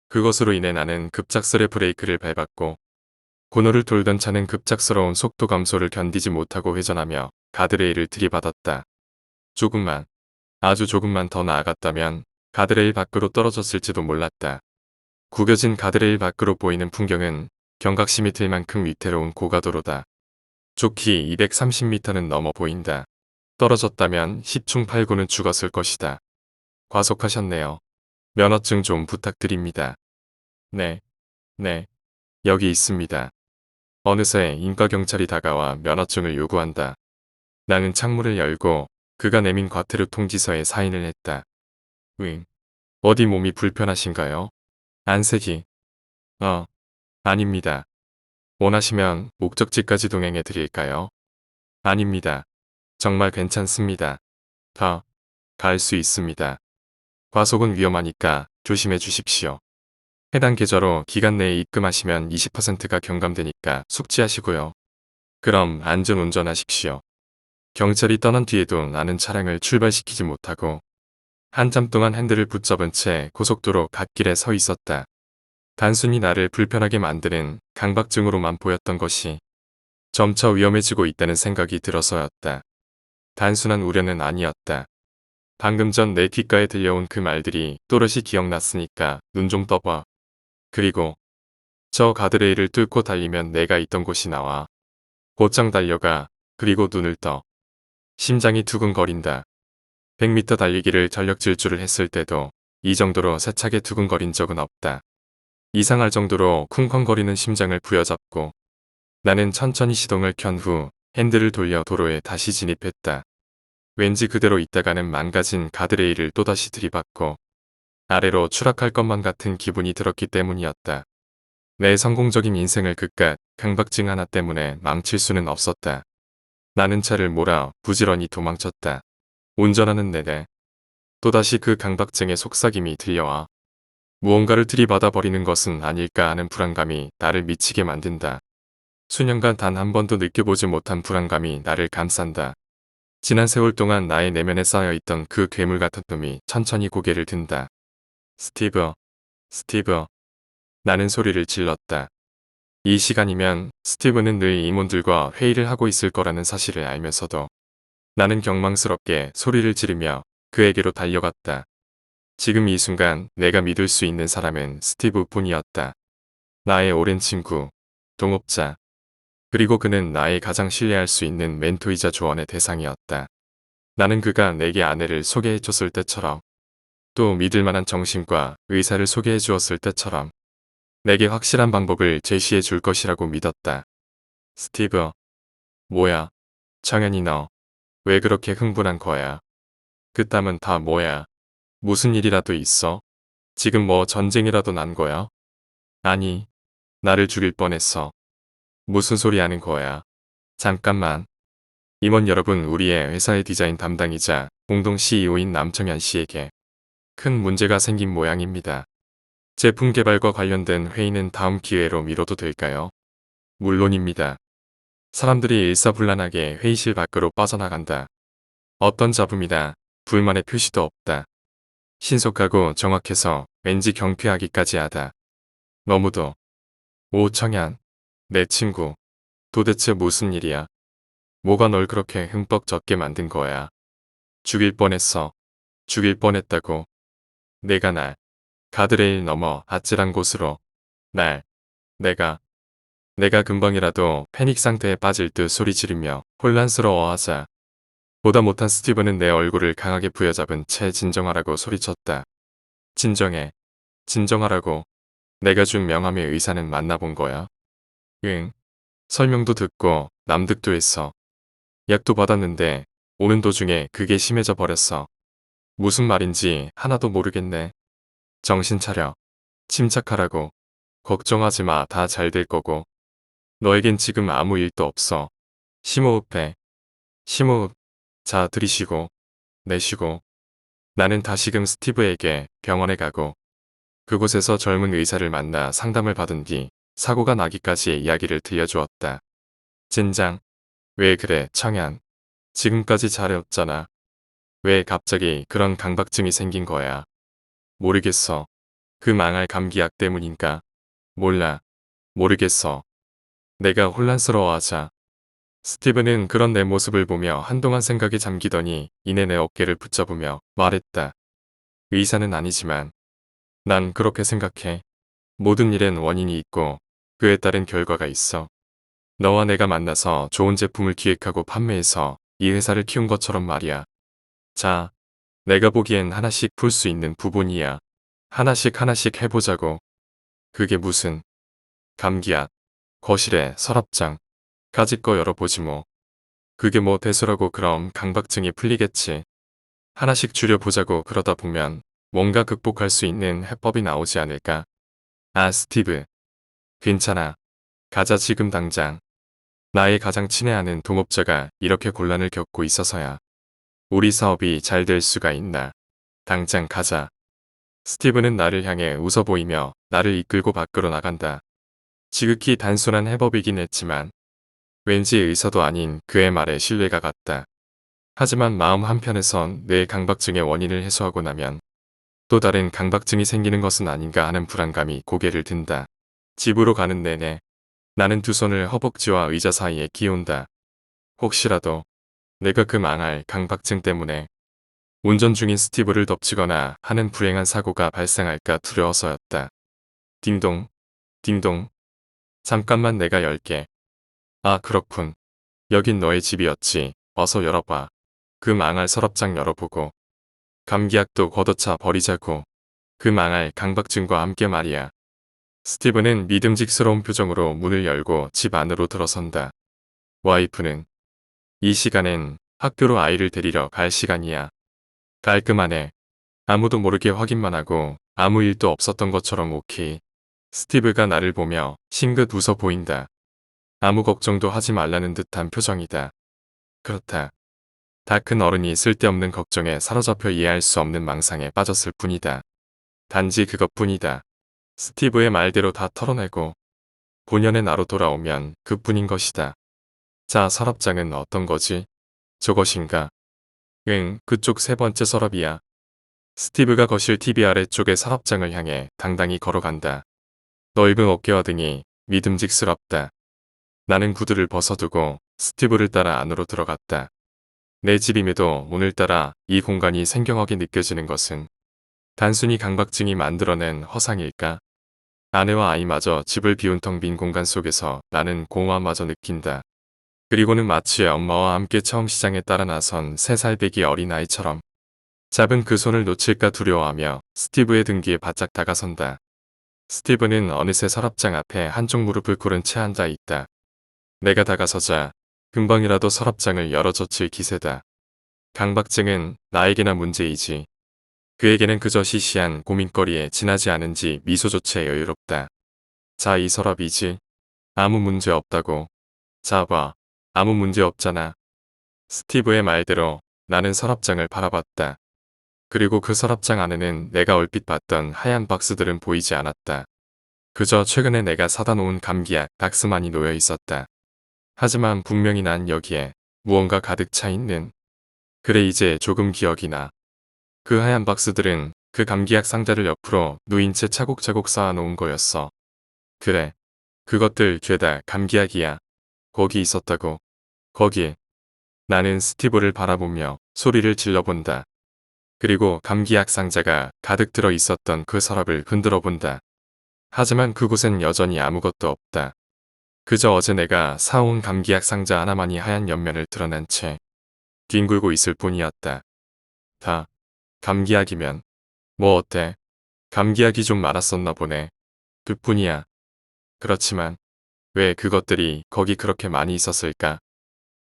그것으로 인해 나는 급작스레 브레이크를 밟았고 고노를 돌던 차는 급작스러운 속도 감소를 견디지 못하고 회전하며 가드레일을 들이받았다. 조금만, 아주 조금만 더 나아갔다면 가드레일 밖으로 떨어졌을지도 몰랐다. 구겨진 가드레일 밖으로 보이는 풍경은 경각심이 들 만큼 위태로운 고가도로다. 좋기 230m는 넘어 보인다. 떨어졌다면 10중 8구는 죽었을 것이다. 과속하셨네요. 면허증 좀 부탁드립니다. 네, 네, 여기 있습니다. 어느새 인과경찰이 다가와 면허증을 요구한다. 나는 창문을 열고 그가 내민 과태료 통지서에 사인을 했다. 어디 몸이 불편하신가요? 안색이. 아닙니다. 원하시면 목적지까지 동행해 드릴까요? 아닙니다. 정말 괜찮습니다. 갈 수 있습니다. 과속은 위험하니까 조심해 주십시오. 해당 계좌로 기간 내에 입금하시면 20%가 경감되니까 숙지하시고요. 그럼 안전 운전하십시오. 경찰이 떠난 뒤에도 나는 차량을 출발시키지 못하고 한참 동안 핸들을 붙잡은 채 고속도로 갓길에 서 있었다. 단순히 나를 불편하게 만드는 강박증으로만 보였던 것이 점차 위험해지고 있다는 생각이 들어서였다. 단순한 우려는 아니었다. 방금 전 내 귓가에 들려온 그 말들이 또렷이 기억났으니까 눈 좀 떠봐. 그리고 저 가드레일을 뚫고 달리면 내가 있던 곳이 나와. 곧장 달려가. 그리고 눈을 떠. 심장이 두근거린다. 100m 달리기를 전력 질주를 했을 때도 이 정도로 세차게 두근거린 적은 없다. 이상할 정도로 쿵쾅거리는 심장을 부여잡고 나는 천천히 시동을 켠 후 핸들을 돌려 도로에 다시 진입했다. 왠지 그대로 있다가는 망가진 가드레일을 또다시 들이받고 아래로 추락할 것만 같은 기분이 들었기 때문이었다. 내 성공적인 인생을 그깟 강박증 하나 때문에 망칠 수는 없었다. 나는 차를 몰아 부지런히 도망쳤다. 운전하는 내내 또다시 그 강박증의 속삭임이 들려와 무언가를 들이받아 버리는 것은 아닐까 하는 불안감이 나를 미치게 만든다. 수년간 단 한 번도 느껴보지 못한 불안감이 나를 감싼다. 지난 세월 동안 나의 내면에 쌓여있던 그 괴물 같은 놈이 천천히 고개를 든다. 스티브, 스티브. 나는 소리를 질렀다. 이 시간이면 스티브는 늘 임원들과 회의를 하고 있을 거라는 사실을 알면서도 나는 경망스럽게 소리를 지르며 그에게로 달려갔다. 지금 이 순간 내가 믿을 수 있는 사람은 스티브뿐이었다. 나의 오랜 친구, 동업자. 그리고 그는 나의 가장 신뢰할 수 있는 멘토이자 조언의 대상이었다. 나는 그가 내게 아내를 소개해 줬을 때처럼 또 믿을 만한 정신과 의사를 소개해 주었을 때처럼 내게 확실한 방법을 제시해 줄 것이라고 믿었다. 스티브. 뭐야, 정연이 너, 왜 그렇게 흥분한 거야? 그 땀은 다 뭐야? 무슨 일이라도 있어? 지금 뭐 전쟁이라도 난 거야? 아니, 나를 죽일 뻔했어. 무슨 소리 하는 거야? 잠깐만. 임원 여러분, 우리의 회사의 디자인 담당이자 공동 CEO인 남청현 씨에게 큰 문제가 생긴 모양입니다. 제품 개발과 관련된 회의는 다음 기회로 미뤄도 될까요? 물론입니다. 사람들이 일사불란하게 회의실 밖으로 빠져나간다. 어떤 잡음이다. 불만의 표시도 없다. 신속하고 정확해서 왠지 경쾌하기까지 하다. 너무도. 오 청현, 내 친구. 도대체 무슨 일이야? 뭐가 널 그렇게 흠뻑 젖게 만든 거야? 죽일 뻔했어. 죽일 뻔했다고. 내가 날 가드레일 넘어 아찔한 곳으로 날 내가 금방이라도 패닉 상태에 빠질 듯 소리 지르며 혼란스러워하자 보다 못한 스티븐은 내 얼굴을 강하게 부여잡은 채 진정하라고 소리쳤다. 진정해. 진정하라고. 내가 준 명함의 의사는 만나본 거야? 응. 설명도 듣고 남득도 했어. 약도 받았는데 오는 도중에 그게 심해져 버렸어. 무슨 말인지 하나도 모르겠네. 정신 차려. 침착하라고. 걱정하지 마. 다 잘 될 거고. 너에겐 지금 아무 일도 없어. 심호흡해. 심호흡. 자, 들이쉬고 내쉬고. 나는 다시금 스티브에게 병원에 가고 그곳에서 젊은 의사를 만나 상담을 받은 뒤 사고가 나기까지의 이야기를 들려주었다. 젠장. 왜 그래, 청현. 지금까지 잘해왔잖아. 왜 갑자기 그런 강박증이 생긴 거야? 모르겠어. 그 망할 감기약 때문인가? 몰라. 모르겠어. 내가 혼란스러워하자. 스티브는 그런 내 모습을 보며 한동안 생각에 잠기더니 이내 내 어깨를 붙잡으며 말했다. 의사는 아니지만 난 그렇게 생각해. 모든 일엔 원인이 있고 그에 따른 결과가 있어. 너와 내가 만나서 좋은 제품을 기획하고 판매해서 이 회사를 키운 것처럼 말이야. 자, 내가 보기엔 하나씩 풀 수 있는 부분이야. 하나씩 하나씩 해보자고. 그게 무슨 감기약, 거실에 서랍장, 가짓 거 열어보지 뭐. 그게 뭐 대수라고. 그럼 강박증이 풀리겠지. 하나씩 줄여보자고. 그러다 보면 뭔가 극복할 수 있는 해법이 나오지 않을까. 아, 스티브. 괜찮아. 가자, 지금 당장. 나의 가장 친애하는 동업자가 이렇게 곤란을 겪고 있어서야. 우리 사업이 잘 될 수가 있나. 당장 가자. 스티브는 나를 향해 웃어 보이며 나를 이끌고 밖으로 나간다. 지극히 단순한 해법이긴 했지만 왠지 의사도 아닌 그의 말에 신뢰가 갔다. 하지만 마음 한편에선 내 강박증의 원인을 해소하고 나면 또 다른 강박증이 생기는 것은 아닌가 하는 불안감이 고개를 든다. 집으로 가는 내내 나는 두 손을 허벅지와 의자 사이에 끼운다. 혹시라도 내가 그 망할 강박증 때문에 운전 중인 스티브를 덮치거나 하는 불행한 사고가 발생할까 두려워서였다. 딩동, 딩동. 잠깐만, 내가 열게. 아, 그렇군. 여긴 너의 집이었지. 어서 열어봐. 그 망할 서랍장 열어보고. 감기약도 걷어차 버리자고. 그 망할 강박증과 함께 말이야. 스티브는 믿음직스러운 표정으로 문을 열고 집 안으로 들어선다. 와이프는 이 시간엔 학교로 아이를 데리러 갈 시간이야. 깔끔하네. 아무도 모르게 확인만 하고 아무 일도 없었던 것처럼 오케이. 스티브가 나를 보며 싱긋 웃어 보인다. 아무 걱정도 하지 말라는 듯한 표정이다. 그렇다. 다 큰 어른이 쓸데없는 걱정에 사로잡혀 이해할 수 없는 망상에 빠졌을 뿐이다. 단지 그것뿐이다. 스티브의 말대로 다 털어내고 본연의 나로 돌아오면 그뿐인 것이다. 자, 서랍장은 어떤 거지? 저것인가? 응, 그쪽 세 번째 서랍이야. 스티브가 거실 TV 아래쪽의 서랍장을 향해 당당히 걸어간다. 넓은 어깨와 등이 믿음직스럽다. 나는 구두를 벗어두고 스티브를 따라 안으로 들어갔다. 내 집임에도 오늘따라 이 공간이 생경하게 느껴지는 것은 단순히 강박증이 만들어낸 허상일까? 아내와 아이마저 집을 비운 텅 빈 공간 속에서 나는 공허함마저 느낀다. 그리고는 마치 엄마와 함께 처음 시장에 따라 나선 3살 배기 어린아이처럼 잡은 그 손을 놓칠까 두려워하며 스티브의 등 뒤에 바짝 다가선다. 스티브는 어느새 서랍장 앞에 한쪽 무릎을 꿇은 채 앉아 있다. 내가 다가서자 금방이라도 서랍장을 열어젖힐 기세다. 강박증은 나에게나 문제이지. 그에게는 그저 시시한 고민거리에 지나지 않은지 미소조차 여유롭다. 자, 이 서랍이지. 아무 문제 없다고. 자, 봐. 아무 문제 없잖아. 스티브의 말대로 나는 서랍장을 바라봤다. 그리고 그 서랍장 안에는 내가 얼핏 봤던 하얀 박스들은 보이지 않았다. 그저 최근에 내가 사다 놓은 감기약 박스만이 놓여 있었다. 하지만 분명히 난 여기에 무언가 가득 차 있는. 그래, 이제 조금 기억이 나. 그 하얀 박스들은 그 감기약 상자를 옆으로 누인 채 차곡차곡 쌓아놓은 거였어. 그래. 그것들 죄다 감기약이야. 거기 있었다고. 거기. 나는 스티브를 바라보며 소리를 질러본다. 그리고 감기약 상자가 가득 들어 있었던 그 서랍을 흔들어 본다. 하지만 그곳엔 여전히 아무것도 없다. 그저 어제 내가 사온 감기약 상자 하나만이 하얀 옆면을 드러낸 채 뒹굴고 있을 뿐이었다. 다 감기약이면 뭐 어때? 감기약이 좀 많았었나 보네. 그뿐이야. 그렇지만 왜 그것들이 거기 그렇게 많이 있었을까?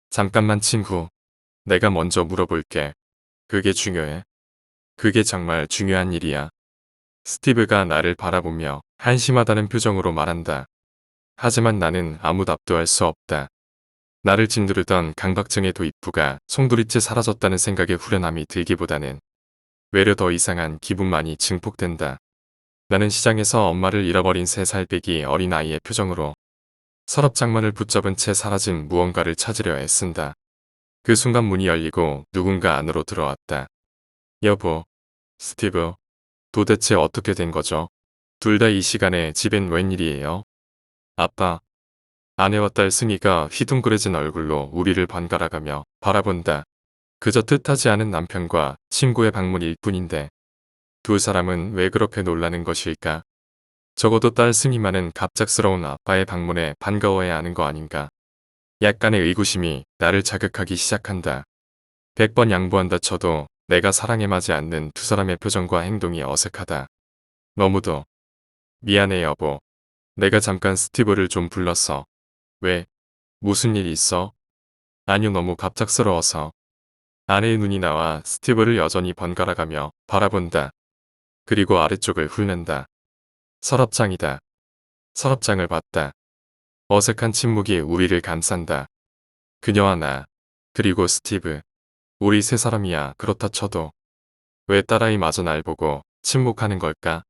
잠깐만 친구. 내가 먼저 물어볼게. 그게 중요해? 그게 정말 중요한 일이야. 스티브가 나를 바라보며 한심하다는 표정으로 말한다. 하지만 나는 아무 답도 할 수 없다. 나를 짓누르던 강박증의 도입부가 송두리째 사라졌다는 생각에 후련함이 들기보다는 외려 더 이상한 기분만이 증폭된다. 나는 시장에서 엄마를 잃어버린 3살 빼기 어린아이의 표정으로 서랍장만을 붙잡은 채 사라진 무언가를 찾으려 애쓴다. 그 순간 문이 열리고 누군가 안으로 들어왔다. 여보, 스티브, 도대체 어떻게 된 거죠? 둘 다 이 시간에 집엔 웬일이에요? 아빠, 아내와 딸 승희가 휘둥그레진 얼굴로 우리를 번갈아가며 바라본다. 그저 뜻하지 않은 남편과 친구의 방문일 뿐인데 두 사람은 왜 그렇게 놀라는 것일까? 적어도 딸 승희만은 갑작스러운 아빠의 방문에 반가워해야 하는 거 아닌가? 약간의 의구심이 나를 자극하기 시작한다. 100번 양보한다 쳐도 내가 사랑에 맞지 않는 두 사람의 표정과 행동이 어색하다. 너무도. 미안해 여보. 내가 잠깐 스티브를 좀 불렀어. 왜? 무슨 일 있어? 아니요, 너무 갑작스러워서. 아내의 눈이 나와 스티브를 여전히 번갈아가며 바라본다. 그리고 아래쪽을 훑는다. 서랍장이다. 서랍장을 봤다. 어색한 침묵이 우리를 감싼다. 그녀와 나, 그리고 스티브. 우리 세 사람이야. 그렇다 쳐도 왜 딸아이마저 날 보고 침묵하는 걸까?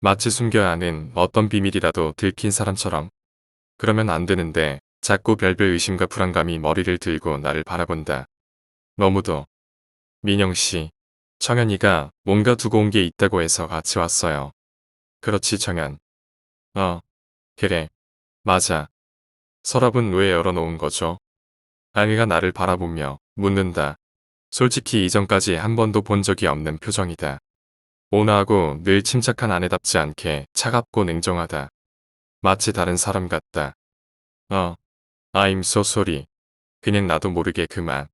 마치 숨겨야 하는 어떤 비밀이라도 들킨 사람처럼. 그러면 안 되는데 자꾸 별별 의심과 불안감이 머리를 들고 나를 바라본다. 너무도. 민영씨, 청현이가 뭔가 두고 온 게 있다고 해서 같이 왔어요. 그렇지 청현. 그래. 맞아. 서랍은 왜 열어놓은 거죠? 아내가 나를 바라보며 묻는다. 솔직히 이전까지 한 번도 본 적이 없는 표정이다. 온화하고 늘 침착한 아내답지 않게 차갑고 냉정하다. 마치 다른 사람 같다. I'm so sorry. 그냥 나도 모르게 그만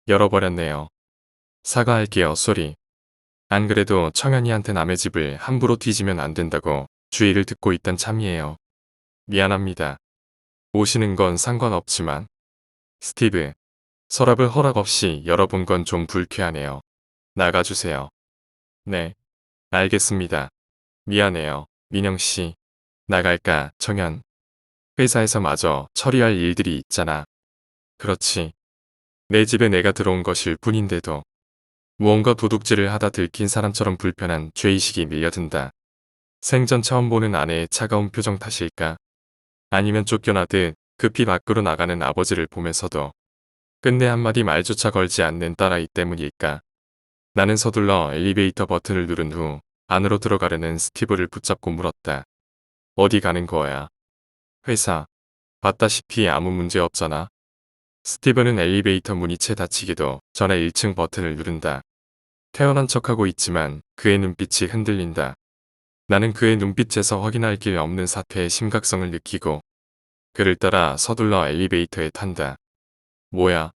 열어버렸네요. 사과할게요, 소리. 안 그래도 청현이한테 남의 집을 함부로 뒤지면 안 된다고 주의를 듣고 있던 참이에요. 미안합니다. 오시는 건 상관없지만. 스티브, 서랍을 허락 없이 열어본 건 좀 불쾌하네요. 나가주세요. 네, 알겠습니다. 미안해요, 민영씨. 나갈까, 청현. 회사에서 마저 처리할 일들이 있잖아. 그렇지. 내 집에 내가 들어온 것일 뿐인데도 무언가 도둑질을 하다 들킨 사람처럼 불편한 죄의식이 밀려든다. 생전 처음 보는 아내의 차가운 표정 탓일까? 아니면 쫓겨나듯 급히 밖으로 나가는 아버지를 보면서도 끝내 한마디 말조차 걸지 않는 딸아이 때문일까? 나는 서둘러 엘리베이터 버튼을 누른 후 안으로 들어가려는 스티브를 붙잡고 물었다. 어디 가는 거야? 회사. 봤다시피 아무 문제 없잖아. 스티브는 엘리베이터 문이 채 닫히기도 전에 1층 버튼을 누른다. 태어난 척하고 있지만 그의 눈빛이 흔들린다. 나는 그의 눈빛에서 확인할 길 없는 사태의 심각성을 느끼고 그를 따라 서둘러 엘리베이터에 탄다. 뭐야?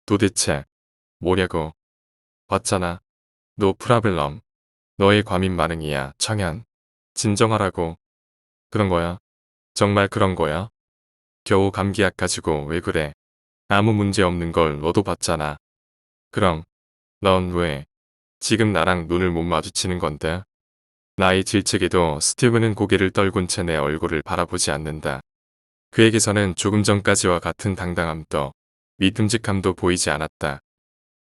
도대체 뭐냐고. 봤잖아. 노 프라블럼. 너의 과민 반응이야, 청현. 진정하라고. 그런 거야? 정말 그런 거야? 겨우 감기약 가지고 왜 그래? 아무 문제 없는 걸 너도 봤잖아. 그럼 넌 왜 지금 나랑 눈을 못 마주치는 건데? 나의 질책에도 스티브는 고개를 떨군 채 내 얼굴을 바라보지 않는다. 그에게서는 조금 전까지와 같은 당당함도 믿음직함도 보이지 않았다.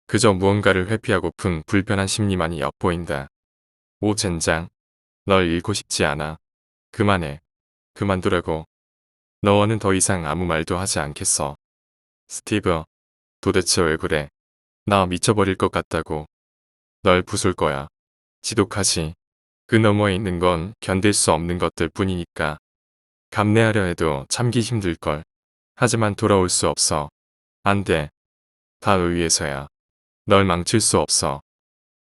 그저 무언가를 회피하고픈 불편한 심리만이 엿보인다. 오 젠장. 널 잃고 싶지 않아. 그만해. 그만두라고. 너와는 더 이상 아무 말도 하지 않겠어. 스티브, 도대체 왜 그래? 나 미쳐버릴 것 같다고. 널 부술 거야. 지독하지. 그 너머에 있는 건 견딜 수 없는 것들 뿐이니까. 감내하려 해도 참기 힘들걸. 하지만 돌아올 수 없어. 안 돼. 다 너 위해서야. 널 망칠 수 없어.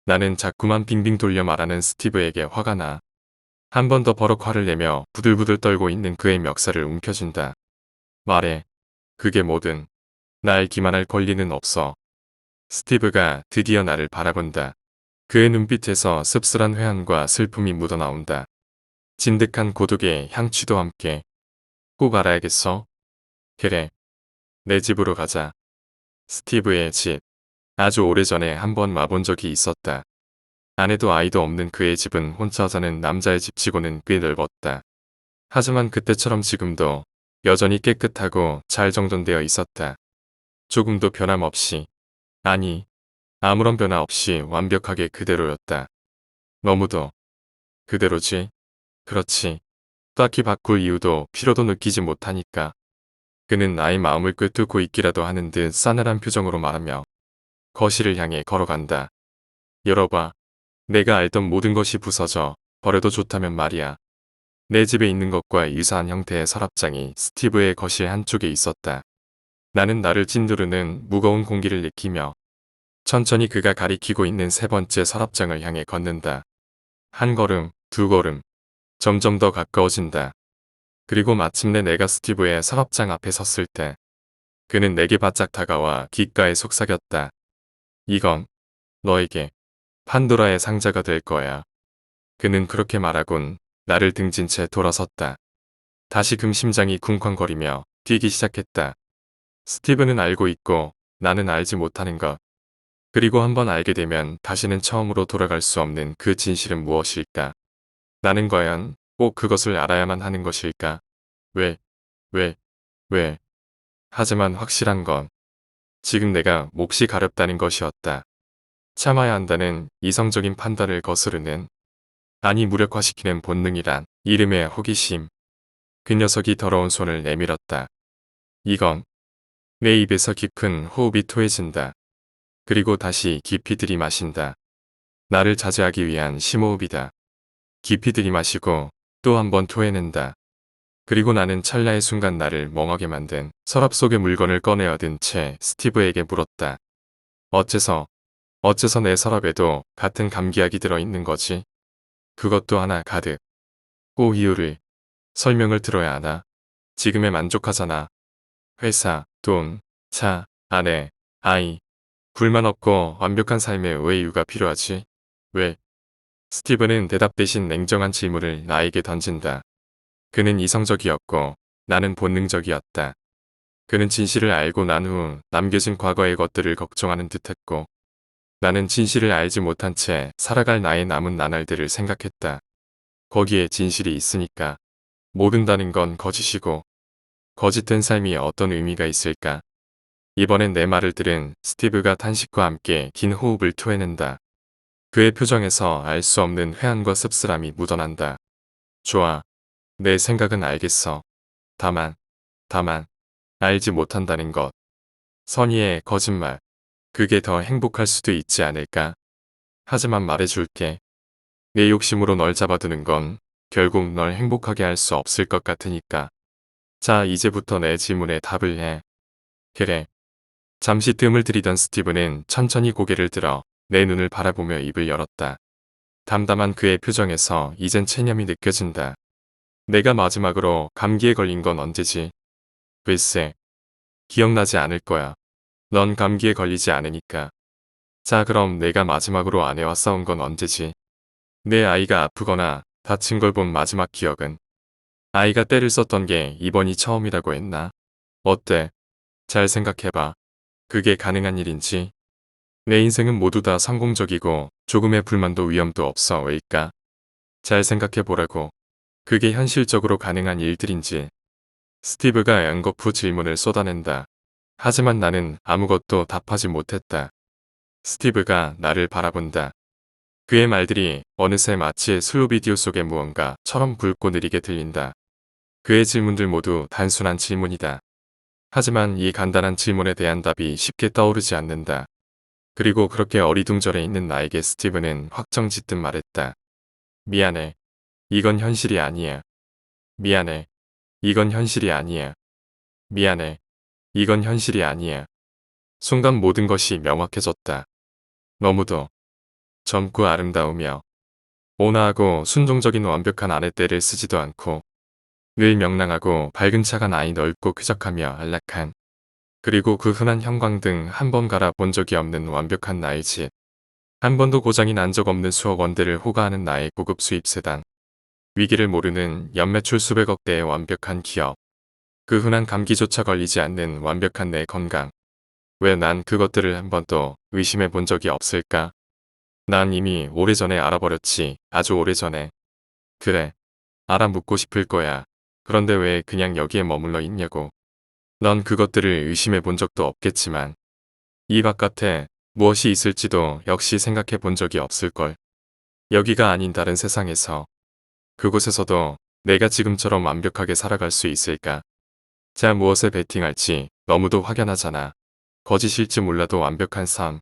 나는 자꾸만 빙빙 돌려 말하는 스티브에게 화가 나. 한 번 더 버럭 화를 내며 부들부들 떨고 있는 그의 멱살을 움켜준다. 말해. 그게 뭐든. 날 기만할 권리는 없어. 스티브가 드디어 나를 바라본다. 그의 눈빛에서 씁쓸한 회한과 슬픔이 묻어나온다. 진득한 고독의 향취도 함께. 꼭 알아야겠어. 그래. 내 집으로 가자. 스티브의 집. 아주 오래전에 한번 와본 적이 있었다. 아내도 아이도 없는 그의 집은 혼자 사는 남자의 집치고는 꽤 넓었다. 하지만 그때처럼 지금도 여전히 깨끗하고 잘 정돈되어 있었다. 조금도 변함없이, 아니, 아무런 변화 없이 완벽하게 그대로였다. 너무도 그대로지? 그렇지. 딱히 바꿀 이유도 필요도 느끼지 못하니까. 그는 나의 마음을 꿰뚫고 있기라도 하는 듯 싸늘한 표정으로 말하며 거실을 향해 걸어간다. 열어봐. 내가 알던 모든 것이 부서져 버려도 좋다면 말이야. 내 집에 있는 것과 유사한 형태의 서랍장이 스티브의 거실 한쪽에 있었다. 나는 나를 찐두르는 무거운 공기를 느끼며 천천히 그가 가리키고 있는 세 번째 서랍장을 향해 걷는다. 한 걸음, 두 걸음, 점점 더 가까워진다. 그리고 마침내 내가 스티브의 서랍장 앞에 섰을 때 그는 내게 바짝 다가와 귓가에 속삭였다. 이건 너에게 판도라의 상자가 될 거야. 그는 그렇게 말하곤 나를 등진 채 돌아섰다. 다시금 심장이 쿵쾅거리며 뛰기 시작했다. 스티브는 알고 있고 나는 알지 못하는 것. 그리고 한번 알게 되면 다시는 처음으로 돌아갈 수 없는 그 진실은 무엇일까? 나는 과연 꼭 그것을 알아야만 하는 것일까? 왜, 왜, 왜? 하지만 확실한 건 지금 내가 몹시 가렵다는 것이었다. 참아야 한다는 이성적인 판단을 거스르는, 아니 무력화시키는 본능이란 이름의 호기심. 그 녀석이 더러운 손을 내밀었다. 이건 내 입에서 깊은 호흡이 토해진다. 그리고 다시 깊이 들이마신다. 나를 자제하기 위한 심호흡이다. 깊이 들이마시고 또 한 번 토해낸다. 그리고 나는 찰나의 순간 나를 멍하게 만든 서랍 속의 물건을 꺼내어 든 채 스티브에게 물었다. 어째서 내 서랍에도 같은 감기약이 들어있는 거지? 그것도 하나 가득. 꼭 이유를, 설명을 들어야 하나? 지금에 만족하잖아. 회사, 돈, 차, 아내, 아이. 불만 없고 완벽한 삶에 왜 이유가 필요하지? 왜? 스티브는 대답 대신 냉정한 질문을 나에게 던진다. 그는 이성적이었고 나는 본능적이었다. 그는 진실을 알고 난 후 남겨진 과거의 것들을 걱정하는 듯했고 나는 진실을 알지 못한 채 살아갈 나의 남은 나날들을 생각했다. 거기에 진실이 있으니까 모른다는 건 거짓이고 거짓된 삶이 어떤 의미가 있을까? 이번엔 내 말을 들은 스티브가 탄식과 함께 긴 호흡을 토해낸다. 그의 표정에서 알 수 없는 회한과 씁쓸함이 묻어난다. 좋아. 내 생각은 알겠어. 다만 알지 못한다는 것. 선의의 거짓말. 그게 더 행복할 수도 있지 않을까? 하지만 말해줄게. 내 욕심으로 널 잡아두는 건 결국 널 행복하게 할 수 없을 것 같으니까. 자, 이제부터 내 질문에 답을 해. 그래. 잠시 뜸을 들이던 스티브는 천천히 고개를 들어 내 눈을 바라보며 입을 열었다. 담담한 그의 표정에서 이젠 체념이 느껴진다. 내가 마지막으로 감기에 걸린 건 언제지? 글쎄. 기억나지 않을 거야. 넌 감기에 걸리지 않으니까. 자, 그럼 내가 마지막으로 아내와 싸운 건 언제지? 내 아이가 아프거나 다친 걸 본 마지막 기억은? 아이가 때를 썼던 게 이번이 처음이라고 했나? 어때? 잘 생각해봐. 그게 가능한 일인지. 내 인생은 모두 다 성공적이고 조금의 불만도 위험도 없어 왜일까? 잘 생각해보라고. 그게 현실적으로 가능한 일들인지. 스티브가 연거푸 질문을 쏟아낸다. 하지만 나는 아무것도 답하지 못했다. 스티브가 나를 바라본다. 그의 말들이 어느새 마치 슬로 비디오 속의 무언가처럼 붉고 느리게 들린다. 그의 질문들 모두 단순한 질문이다. 하지만 이 간단한 질문에 대한 답이 쉽게 떠오르지 않는다. 그리고 그렇게 어리둥절해 있는 나에게 스티브는 확정 짓듯 말했다. 미안해. 이건 현실이 아니야. 미안해. 이건 현실이 아니야. 미안해. 이건 현실이 아니야. 순간 모든 것이 명확해졌다. 너무도 젊고 아름다우며 온화하고 순종적인 완벽한 아내 떼를 쓰지도 않고 늘 명랑하고 밝은 차가 나이 넓고 쾌적하며 안락한 그리고 그 흔한 형광등 한 번 갈아 본 적이 없는 완벽한 나의 집. 한 번도 고장이 난 적 없는 수억 원대를 호가하는 나의 고급 수입 세단. 위기를 모르는 연매출 수백억 대의 완벽한 기업. 그 흔한 감기조차 걸리지 않는 완벽한 내 건강. 왜 난 그것들을 한 번도 의심해 본 적이 없을까? 난 이미 오래전에 알아버렸지. 아주 오래전에. 그래. 알아묻고 싶을 거야. 그런데 왜 그냥 여기에 머물러 있냐고. 넌 그것들을 의심해 본 적도 없겠지만 이 바깥에 무엇이 있을지도 역시 생각해 본 적이 없을걸. 여기가 아닌 다른 세상에서 그곳에서도 내가 지금처럼 완벽하게 살아갈 수 있을까? 자, 무엇에 베팅할지 너무도 확연하잖아. 거짓일지 몰라도 완벽한 삶.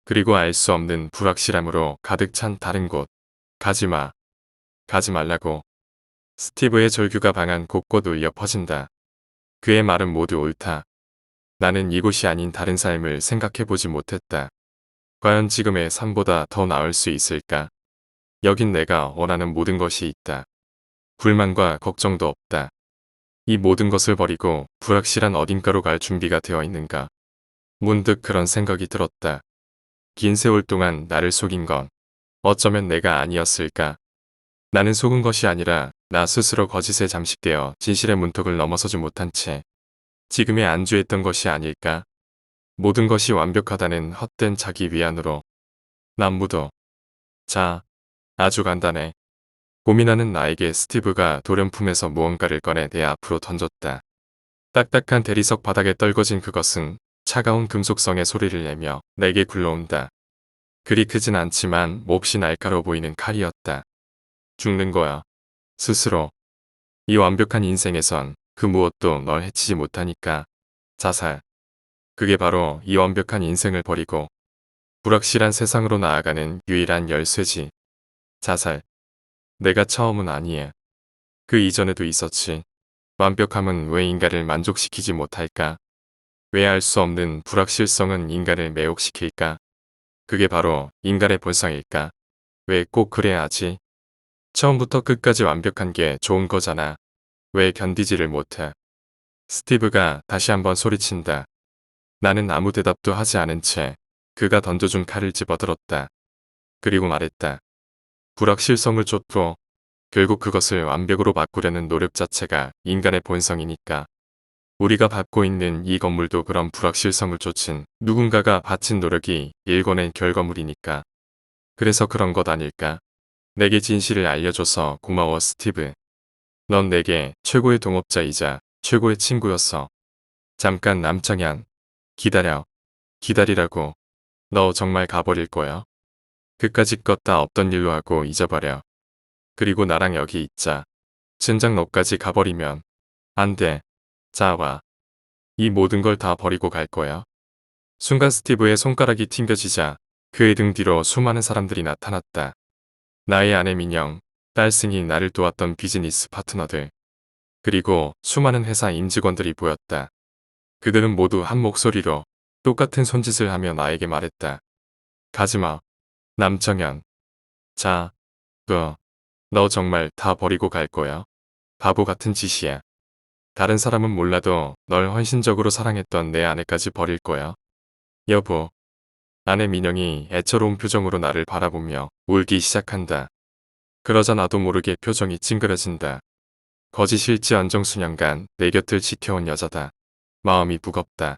그리고 알 수 없는 불확실함으로 가득 찬 다른 곳. 가지마. 가지 말라고. 스티브의 절규가 방안 곳곳 울려 퍼진다. 그의 말은 모두 옳다. 나는 이곳이 아닌 다른 삶을 생각해보지 못했다. 과연 지금의 삶보다 더 나을 수 있을까? 여긴 내가 원하는 모든 것이 있다. 불만과 걱정도 없다. 이 모든 것을 버리고 불확실한 어딘가로 갈 준비가 되어 있는가? 문득 그런 생각이 들었다. 긴 세월 동안 나를 속인 건 어쩌면 내가 아니었을까? 나는 속은 것이 아니라 나 스스로 거짓에 잠식되어 진실의 문턱을 넘어서지 못한 채 지금에 안주했던 것이 아닐까? 모든 것이 완벽하다는 헛된 자기 위안으로. 남무도. 자, 아주 간단해. 고민하는 나에게 스티브가 돌연품에서 무언가를 꺼내 내 앞으로 던졌다. 딱딱한 대리석 바닥에 떨궈진 그것은 차가운 금속성의 소리를 내며 내게 굴러온다. 그리 크진 않지만 몹시 날카로워 보이는 칼이었다. 죽는 거야. 스스로. 이 완벽한 인생에선 그 무엇도 널 해치지 못하니까. 자살. 그게 바로 이 완벽한 인생을 버리고 불확실한 세상으로 나아가는 유일한 열쇠지. 자살. 내가 처음은 아니야. 그 이전에도 있었지. 완벽함은 왜 인간을 만족시키지 못할까? 왜 알 수 없는 불확실성은 인간을 매혹시킬까? 그게 바로 인간의 본성일까? 왜 꼭 그래야 하지? 처음부터 끝까지 완벽한 게 좋은 거잖아. 왜 견디지를 못해? 스티브가 다시 한번 소리친다. 나는 아무 대답도 하지 않은 채 그가 던져준 칼을 집어들었다. 그리고 말했다. 불확실성을 쫓고 결국 그것을 완벽으로 바꾸려는 노력 자체가 인간의 본성이니까. 우리가 밟고 있는 이 건물도 그런 불확실성을 쫓은 누군가가 바친 노력이 일궈낸 결과물이니까. 그래서 그런 것 아닐까? 내게 진실을 알려줘서 고마워 스티브. 넌 내게 최고의 동업자이자 최고의 친구였어. 잠깐 남창현. 기다려. 기다리라고. 너 정말 가버릴 거야? 그까짓 것 다 없던 일로 하고 잊어버려. 그리고 나랑 여기 있자. 진작 너까지 가버리면 안 돼. 자 와. 이 모든 걸 다 버리고 갈 거야. 순간 스티브의 손가락이 튕겨지자 그의 등 뒤로 수많은 사람들이 나타났다. 나의 아내 민영, 딸 승희, 나를 도왔던 비즈니스 파트너들. 그리고 수많은 회사 임직원들이 보였다. 그들은 모두 한 목소리로 똑같은 손짓을 하며 나에게 말했다. 가지마. 남정현. 자, 너 정말 다 버리고 갈 거야? 바보 같은 짓이야. 다른 사람은 몰라도 널 헌신적으로 사랑했던 내 아내까지 버릴 거야. 여보. 아내 민영이 애처로운 표정으로 나를 바라보며 울기 시작한다. 그러자 나도 모르게 표정이 찡그려진다. 거짓일지 언정수년간 내 곁을 지켜온 여자다. 마음이 무겁다.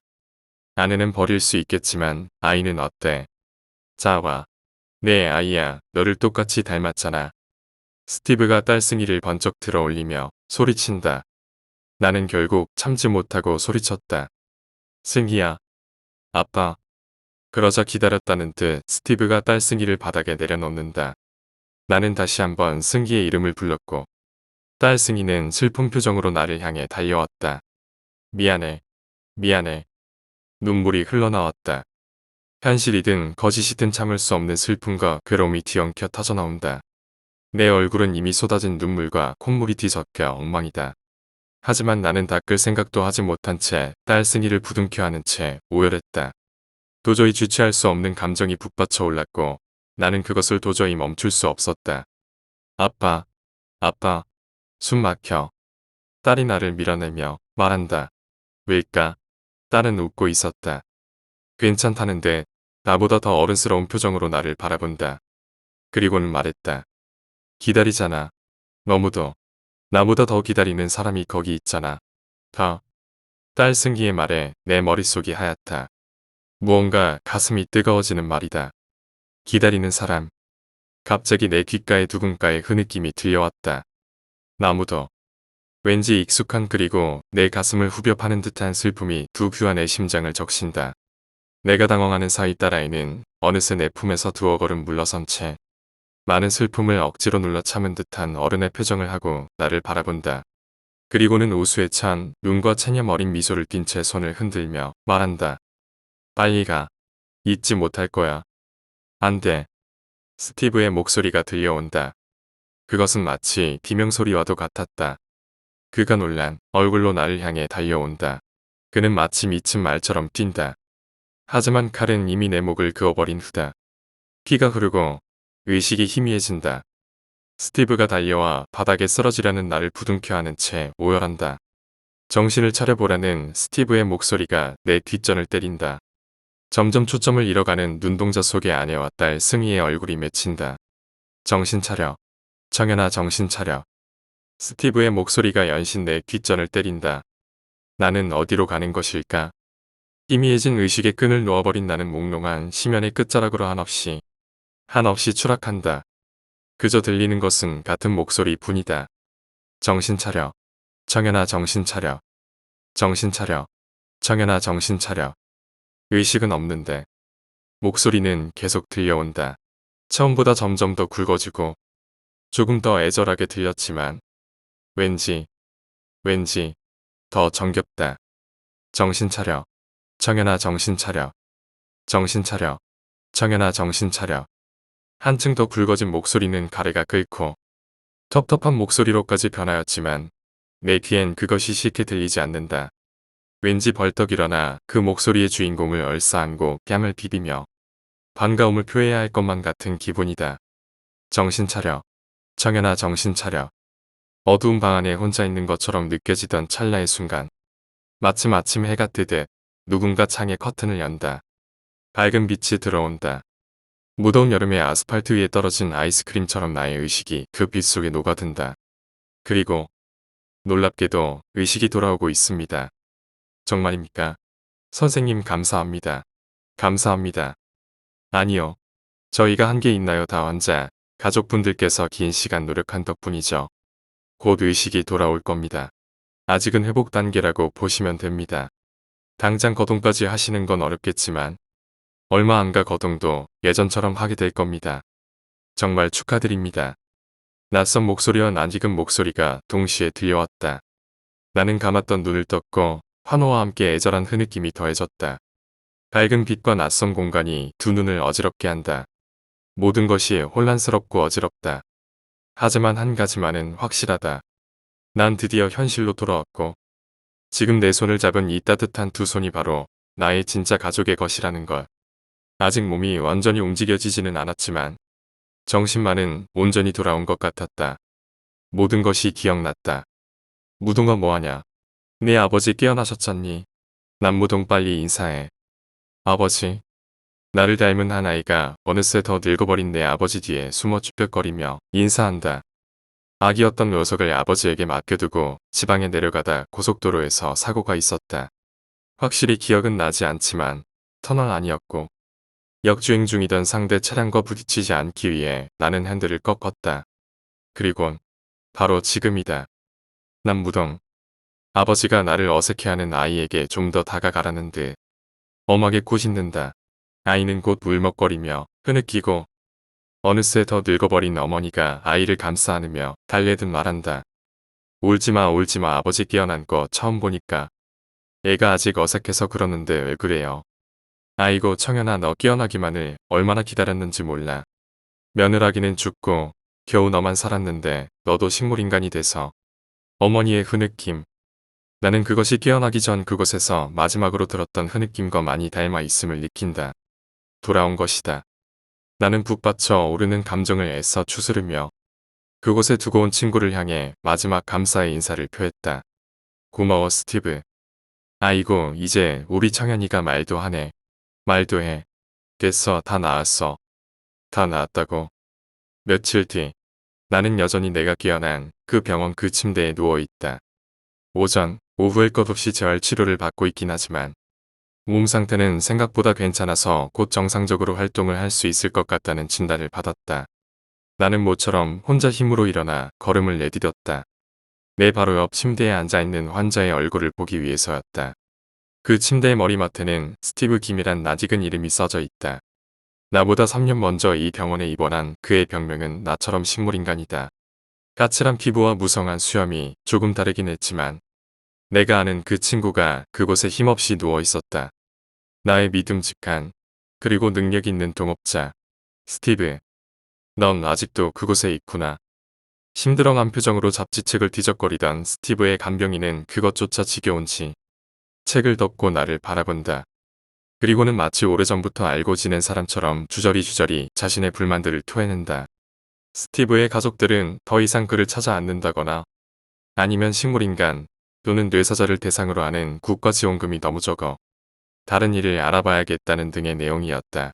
아내는 버릴 수 있겠지만 아이는 어때? 자 와. 내 아이야. 너를 똑같이 닮았잖아. 스티브가 딸승이를 번쩍 들어 올리며 소리친다. 나는 결국 참지 못하고 소리쳤다. 승희야. 아빠. 그러자 기다렸다는 듯 스티브가 딸승이를 바닥에 내려놓는다. 나는 다시 한번 승희의 이름을 불렀고 딸승이는 슬픈 표정으로 나를 향해 달려왔다. 미안해. 미안해. 눈물이 흘러나왔다. 현실이든 거짓이든 참을 수 없는 슬픔과 괴로움이 뒤엉켜 터져나온다. 내 얼굴은 이미 쏟아진 눈물과 콧물이 뒤섞여 엉망이다. 하지만 나는 닦을 생각도 하지 못한 채 딸승이를 부둥켜 안은 채 오열했다. 도저히 주체할 수 없는 감정이 북받쳐 올랐고 나는 그것을 도저히 멈출 수 없었다. 아빠, 아빠, 숨 막혀. 딸이 나를 밀어내며 말한다. 왜일까? 딸은 웃고 있었다. 괜찮다는데 나보다 더 어른스러운 표정으로 나를 바라본다. 그리고는 말했다. 기다리잖아. 너무도. 나보다 더 기다리는 사람이 거기 있잖아. 더. 딸 승기의 말에 내 머릿속이 하얗다. 무언가 가슴이 뜨거워지는 말이다. 기다리는 사람. 갑자기 내 귓가에 누군가의 흐느낌이 들려왔다. 나무도. 왠지 익숙한 그리고 내 가슴을 후벼 파는 듯한 슬픔이 두 귀와 내 심장을 적신다. 내가 당황하는 사이 딸아이는 어느새 내 품에서 두어 걸음 물러선 채 많은 슬픔을 억지로 눌러 참은 듯한 어른의 표정을 하고 나를 바라본다. 그리고는 우수에 찬 눈과 체념 어린 미소를 띤 채 손을 흔들며 말한다. 빨리 가. 잊지 못할 거야. 안 돼. 스티브의 목소리가 들려온다. 그것은 마치 비명소리와도 같았다. 그가 놀란 얼굴로 나를 향해 달려온다. 그는 마치 미친 말처럼 뛴다. 하지만 칼은 이미 내 목을 그어버린 후다. 피가 흐르고 의식이 희미해진다. 스티브가 달려와 바닥에 쓰러지려는 나를 부둥켜 안은 채 오열한다. 정신을 차려보라는 스티브의 목소리가 내 뒷전을 때린다. 점점 초점을 잃어가는 눈동자 속에 아내와 딸 승희의 얼굴이 맺힌다. 정신 차려. 정연아 정신 차려. 스티브의 목소리가 연신 내 뒷전을 때린다. 나는 어디로 가는 것일까? 희미해진 의식의 끈을 놓아버린 나는 몽롱한 심연의 끝자락으로 한없이 추락한다. 그저 들리는 것은 같은 목소리 뿐이다. 정신 차려. 정연아 정신 차려. 정신 차려. 정연아 정신 차려. 의식은 없는데 목소리는 계속 들려온다. 처음보다 점점 더 굵어지고 조금 더 애절하게 들렸지만 왠지 더 정겹다. 정신 차려. 정연아 정신 차려. 정신 차려. 정연아 정신 차려. 한층 더 굵어진 목소리는 가래가 끓고 텁텁한 목소리로까지 변하였지만 내 귀엔 그것이 쉽게 들리지 않는다. 왠지 벌떡 일어나 그 목소리의 주인공을 얼싸안고 뺨을 비비며 반가움을 표해야 할 것만 같은 기분이다. 정신 차려. 정연아 정신 차려. 어두운 방 안에 혼자 있는 것처럼 느껴지던 찰나의 순간 마침 아침 해가 뜨듯 누군가 창에 커튼을 연다. 밝은 빛이 들어온다. 무더운 여름의 아스팔트 위에 떨어진 아이스크림처럼 나의 의식이 그 빛 속에 녹아든다. 그리고 놀랍게도 의식이 돌아오고 있습니다. 정말입니까? 선생님 감사합니다. 감사합니다. 아니요. 저희가 한 게 있나요? 다 환자, 가족분들께서 긴 시간 노력한 덕분이죠. 곧 의식이 돌아올 겁니다. 아직은 회복 단계라고 보시면 됩니다. 당장 거동까지 하시는 건 어렵겠지만 얼마 안 가 거동도 예전처럼 하게 될 겁니다. 정말 축하드립니다. 낯선 목소리와 낯익은 목소리가 동시에 들려왔다. 나는 감았던 눈을 떴고 환호와 함께 애절한 흐느낌이 더해졌다. 밝은 빛과 낯선 공간이 두 눈을 어지럽게 한다. 모든 것이 혼란스럽고 어지럽다. 하지만 한 가지만은 확실하다. 난 드디어 현실로 돌아왔고 지금 내 손을 잡은 이 따뜻한 두 손이 바로 나의 진짜 가족의 것이라는 것. 아직 몸이 완전히 움직여지지는 않았지만 정신만은 온전히 돌아온 것 같았다. 모든 것이 기억났다. 무동아 뭐하냐? 네 아버지 깨어나셨잖니? 남무동 빨리 인사해. 아버지. 나를 닮은 한 아이가 어느새 더 늙어버린 내 아버지 뒤에 숨어 쭈뼛거리며 인사한다. 아기였던 녀석을 아버지에게 맡겨두고 지방에 내려가다 고속도로에서 사고가 있었다. 확실히 기억은 나지 않지만 터널 아니었고 역주행 중이던 상대 차량과 부딪히지 않기 위해 나는 핸들을 꺾었다. 그리곤 바로 지금이다. 난 무동. 아버지가 나를 어색해하는 아이에게 좀 더 다가가라는 듯 엄하게 꼬신는다. 아이는 곧 울먹거리며 흐느끼고 어느새 더 늙어버린 어머니가 아이를 감싸 안으며 달래듯 말한다. 울지마 울지마 아버지 깨어난 거 처음 보니까. 애가 아직 어색해서 그러는데 왜 그래요. 아이고 청현아 너 깨어나기만을 얼마나 기다렸는지 몰라. 며느라기는 죽고 겨우 너만 살았는데 너도 식물인간이 돼서. 어머니의 흐느낌. 나는 그것이 깨어나기 전 그곳에서 마지막으로 들었던 흐느낌과 많이 닮아 있음을 느낀다. 돌아온 것이다. 나는 북받쳐 오르는 감정을 애써 추스르며 그곳에 두고 온 친구를 향해 마지막 감사의 인사를 표했다. 고마워 스티브. 아이고 이제 우리 청현이가 말도 하네. 말도 해. 됐어 다 나았어. 다 나았다고. 며칠 뒤 나는 여전히 내가 깨어난 그 병원 그 침대에 누워있다. 오전, 오후에 끝없이 재활 치료를 받고 있긴 하지만 몸 상태는 생각보다 괜찮아서 곧 정상적으로 활동을 할 수 있을 것 같다는 진단을 받았다. 나는 모처럼 혼자 힘으로 일어나 걸음을 내디뎠다. 내 바로 옆 침대에 앉아있는 환자의 얼굴을 보기 위해서였다. 그 침대의 머리맡에는 스티브 김이란 낯익은 이름이 써져 있다. 나보다 3년 먼저 이 병원에 입원한 그의 병명은 나처럼 식물인간이다. 까칠한 피부와 무성한 수염이 조금 다르긴 했지만 내가 아는 그 친구가 그곳에 힘없이 누워 있었다. 나의 믿음직한 그리고 능력 있는 동업자 스티브. 넌 아직도 그곳에 있구나. 심드렁한 표정으로 잡지책을 뒤적거리던 스티브의 간병인은 그것조차 지겨운지 책을 덮고 나를 바라본다. 그리고는 마치 오래전부터 알고 지낸 사람처럼 주저리주저리 자신의 불만들을 토해낸다. 스티브의 가족들은 더 이상 그를 찾아 않는다거나 아니면 식물인간 또는 뇌사자를 대상으로 하는 국가지원금이 너무 적어 다른 일을 알아봐야겠다는 등의 내용이었다.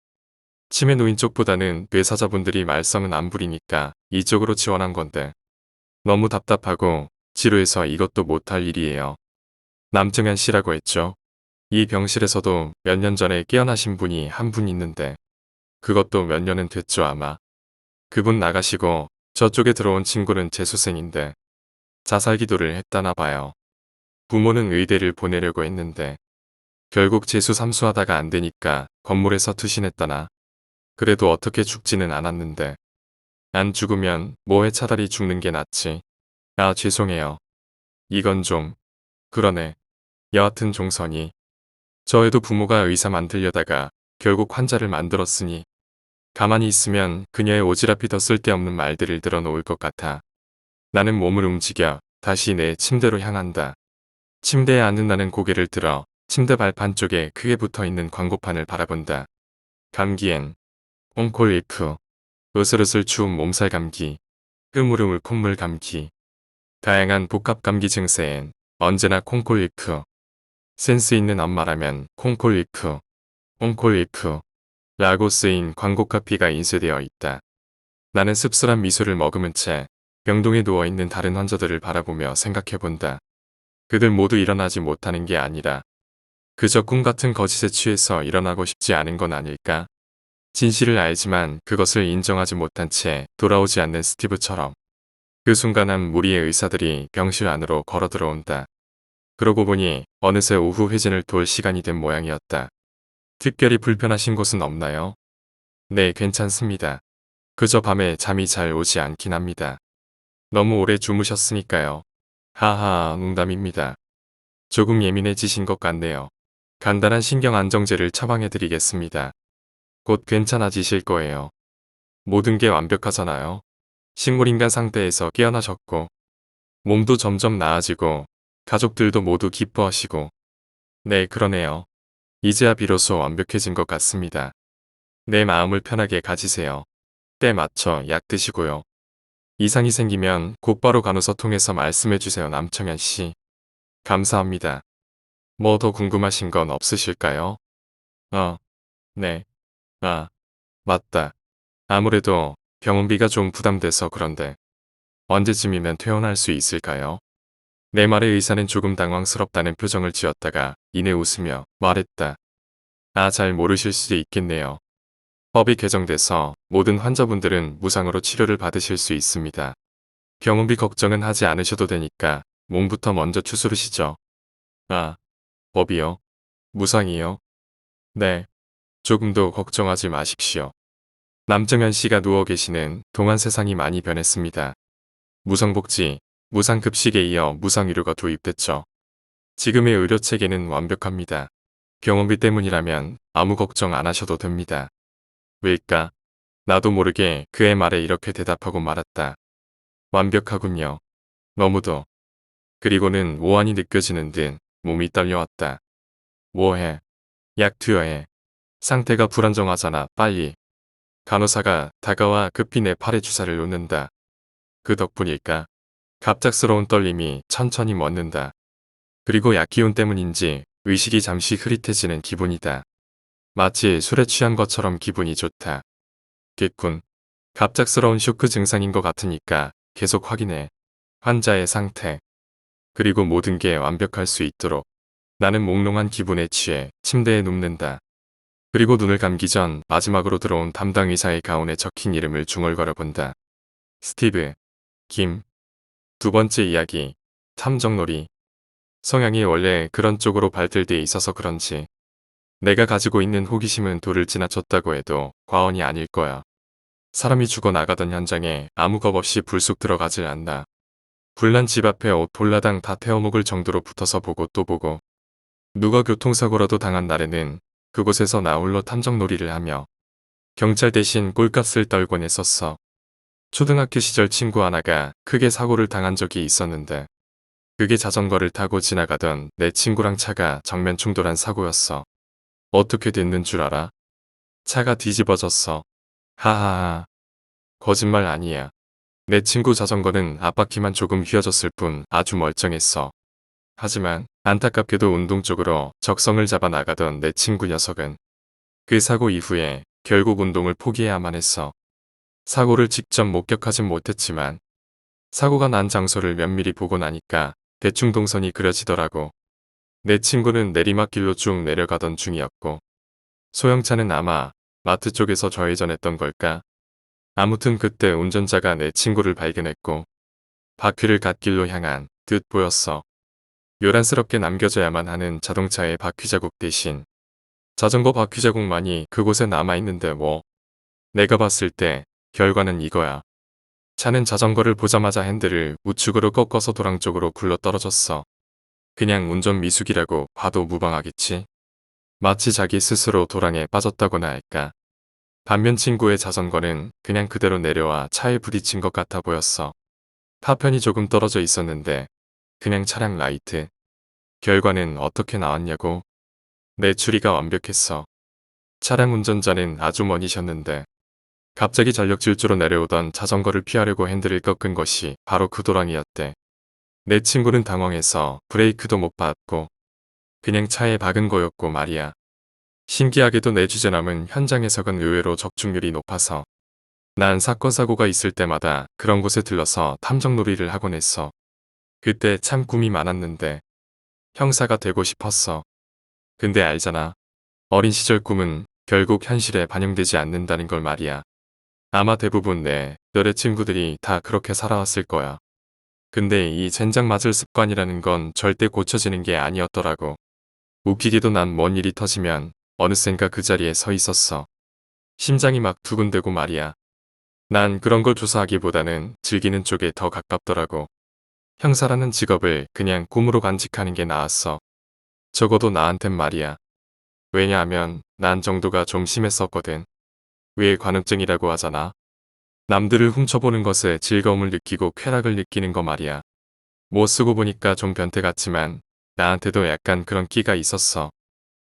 치매 노인 쪽보다는 뇌사자분들이 말썽은 안 부리니까 이쪽으로 지원한 건데 너무 답답하고 지루해서 이것도 못할 일이에요. 남정현 씨라고 했죠. 이 병실에서도 몇 년 전에 깨어나신 분이 한 분 있는데 그것도 몇 년은 됐죠 아마. 그분 나가시고 저쪽에 들어온 친구는 재수생인데 자살 기도를 했다나 봐요. 부모는 의대를 보내려고 했는데 결국 재수 삼수하다가 안 되니까 건물에서 투신했다나. 그래도 어떻게 죽지는 않았는데. 안 죽으면 뭐해 차라리 죽는 게 낫지. 아 죄송해요. 이건 좀 그러네. 여하튼 종선이. 저에도 부모가 의사 만들려다가 결국 환자를 만들었으니 가만히 있으면 그녀의 오지랖이 더 쓸데없는 말들을 들어놓을 것 같아. 나는 몸을 움직여 다시 내 침대로 향한다. 침대에 앉는 나는 고개를 들어 침대 발판 쪽에 크게 붙어있는 광고판을 바라본다. 감기엔 옹콜리프, 으슬으슬 추운 몸살 감기, 흐물흐물 콧물 감기, 다양한 복합 감기 증세엔 언제나 콩콜리프. 센스 있는 엄마라면 콩콜리프, 옹콜리프 라고 쓰인 광고 카피가 인쇄되어 있다. 나는 씁쓸한 미소를 머금은 채 병동에 누워있는 다른 환자들을 바라보며 생각해본다. 그들 모두 일어나지 못하는 게 아니라 그저 꿈같은 거짓에 취해서 일어나고 싶지 않은 건 아닐까? 진실을 알지만 그것을 인정하지 못한 채 돌아오지 않는 스티브처럼. 그 순간 한 무리의 의사들이 병실 안으로 걸어 들어온다. 그러고 보니 어느새 오후 회진을 돌 시간이 된 모양이었다. 특별히 불편하신 곳은 없나요? 네, 괜찮습니다. 그저 밤에 잠이 잘 오지 않긴 합니다. 너무 오래 주무셨으니까요. 하하, 농담입니다. 조금 예민해지신 것 같네요. 간단한 신경안정제를 처방해드리겠습니다. 곧 괜찮아지실 거예요. 모든 게 완벽하잖아요. 식물인간 상태에서 깨어나셨고 몸도 점점 나아지고 가족들도 모두 기뻐하시고. 네, 그러네요. 이제야 비로소 완벽해진 것 같습니다. 내 마음을 편하게 가지세요. 때 맞춰 약 드시고요. 이상이 생기면 곧바로 간호사 통해서 말씀해주세요 남청현 씨. 감사합니다. 뭐 더 궁금하신 건 없으실까요? 네. 아, 맞다. 아무래도 병원비가 좀 부담돼서 그런데 언제쯤이면 퇴원할 수 있을까요? 내 말에 의사는 조금 당황스럽다는 표정을 지었다가 이내 웃으며 말했다. 아, 잘 모르실 수도 있겠네요. 법이 개정돼서 모든 환자분들은 무상으로 치료를 받으실 수 있습니다. 병원비 걱정은 하지 않으셔도 되니까 몸부터 먼저 추스르시죠. 아, 법이요? 무상이요? 네. 조금도 걱정하지 마십시오. 남정현 씨가 누워 계시는 동안 세상이 많이 변했습니다. 무상복지, 무상급식에 이어 무상의료가 도입됐죠. 지금의 의료체계는 완벽합니다. 병원비 때문이라면 아무 걱정 안 하셔도 됩니다. 왜일까? 나도 모르게 그의 말에 이렇게 대답하고 말았다. 완벽하군요. 너무도. 그리고는 오한이 느껴지는 듯 몸이 떨려왔다. 뭐해? 약 투여해. 상태가 불안정하잖아. 빨리. 간호사가 다가와 급히 내 팔에 주사를 놓는다. 그 덕분일까? 갑작스러운 떨림이 천천히 멎는다. 그리고 약 기운 때문인지 의식이 잠시 흐릿해지는 기분이다. 마치 술에 취한 것처럼 기분이 좋다. 겠군. 갑작스러운 쇼크 증상인 것 같으니까 계속 확인해. 환자의 상태. 그리고 모든 게 완벽할 수 있도록. 나는 몽롱한 기분에 취해 침대에 눕는다. 그리고 눈을 감기 전 마지막으로 들어온 담당 의사의 가운에 적힌 이름을 중얼거려 본다. 스티브. 김. 두 번째 이야기. 탐정놀이. 성향이 원래 그런 쪽으로 발달돼 있어서 그런지 내가 가지고 있는 호기심은 도를 지나쳤다고 해도 과언이 아닐 거야. 사람이 죽어나가던 현장에 아무 겁 없이 불쑥 들어가질 않나. 불난 집 앞에 옷 볼라당 다 태워먹을 정도로 붙어서 보고 또 보고. 누가 교통사고라도 당한 날에는 그곳에서 나 홀로 탐정놀이를 하며 경찰 대신 꼴값을 떨곤 했었어. 초등학교 시절 친구 하나가 크게 사고를 당한 적이 있었는데 그게 자전거를 타고 지나가던 내 친구랑 차가 정면 충돌한 사고였어. 어떻게 됐는 줄 알아? 차가 뒤집어졌어. 하하하. 거짓말 아니야. 내 친구 자전거는 앞바퀴만 조금 휘어졌을 뿐 아주 멀쩡했어. 하지만 안타깝게도 운동 쪽으로 적성을 잡아 나가던 내 친구 녀석은 그 사고 이후에 결국 운동을 포기해야만 했어. 사고를 직접 목격하진 못했지만 사고가 난 장소를 면밀히 보고 나니까 대충 동선이 그려지더라고. 내 친구는 내리막길로 쭉 내려가던 중이었고 소형차는 아마 마트 쪽에서 좌회전했던 걸까? 아무튼 그때 운전자가 내 친구를 발견했고 바퀴를 갓길로 향한 듯 보였어. 요란스럽게 남겨져야만 하는 자동차의 바퀴 자국 대신 자전거 바퀴 자국만이 그곳에 남아있는데 뭐. 내가 봤을 때 결과는 이거야. 차는 자전거를 보자마자 핸들을 우측으로 꺾어서 도랑 쪽으로 굴러 떨어졌어. 그냥 운전 미숙이라고 봐도 무방하겠지. 마치 자기 스스로 도랑에 빠졌다고나 할까. 반면 친구의 자전거는 그냥 그대로 내려와 차에 부딪힌 것 같아 보였어. 파편이 조금 떨어져 있었는데 그냥 차량 라이트. 결과는 어떻게 나왔냐고. 내 추리가 완벽했어. 차량 운전자는 아주 머니셨는데 갑자기 전력 질주로 내려오던 자전거를 피하려고 핸들을 꺾은 것이 바로 그 도랑이었대. 내 친구는 당황해서 브레이크도 못 밟고 그냥 차에 박은 거였고 말이야. 신기하게도 내 주제남은 현장에서는 의외로 적중률이 높아서 난 사건 사고가 있을 때마다 그런 곳에 들러서 탐정놀이를 하곤 했어. 그때 참 꿈이 많았는데 형사가 되고 싶었어. 근데 알잖아. 어린 시절 꿈은 결국 현실에 반영되지 않는다는 걸 말이야. 아마 대부분 내 너의 친구들이 다 그렇게 살아왔을 거야. 근데 이 젠장 맞을 습관이라는 건 절대 고쳐지는 게 아니었더라고. 웃기게도 난 뭔 일이 터지면 어느샌가 그 자리에 서 있었어. 심장이 막 두근대고 말이야. 난 그런 걸 조사하기보다는 즐기는 쪽에 더 가깝더라고. 형사라는 직업을 그냥 꿈으로 간직하는 게 나았어. 적어도 나한텐 말이야. 왜냐하면 난 정도가 좀 심했었거든. 왜 관음증이라고 하잖아. 남들을 훔쳐보는 것에 즐거움을 느끼고 쾌락을 느끼는 거 말이야. 못 쓰고 보니까 좀 변태 같지만 나한테도 약간 그런 끼가 있었어.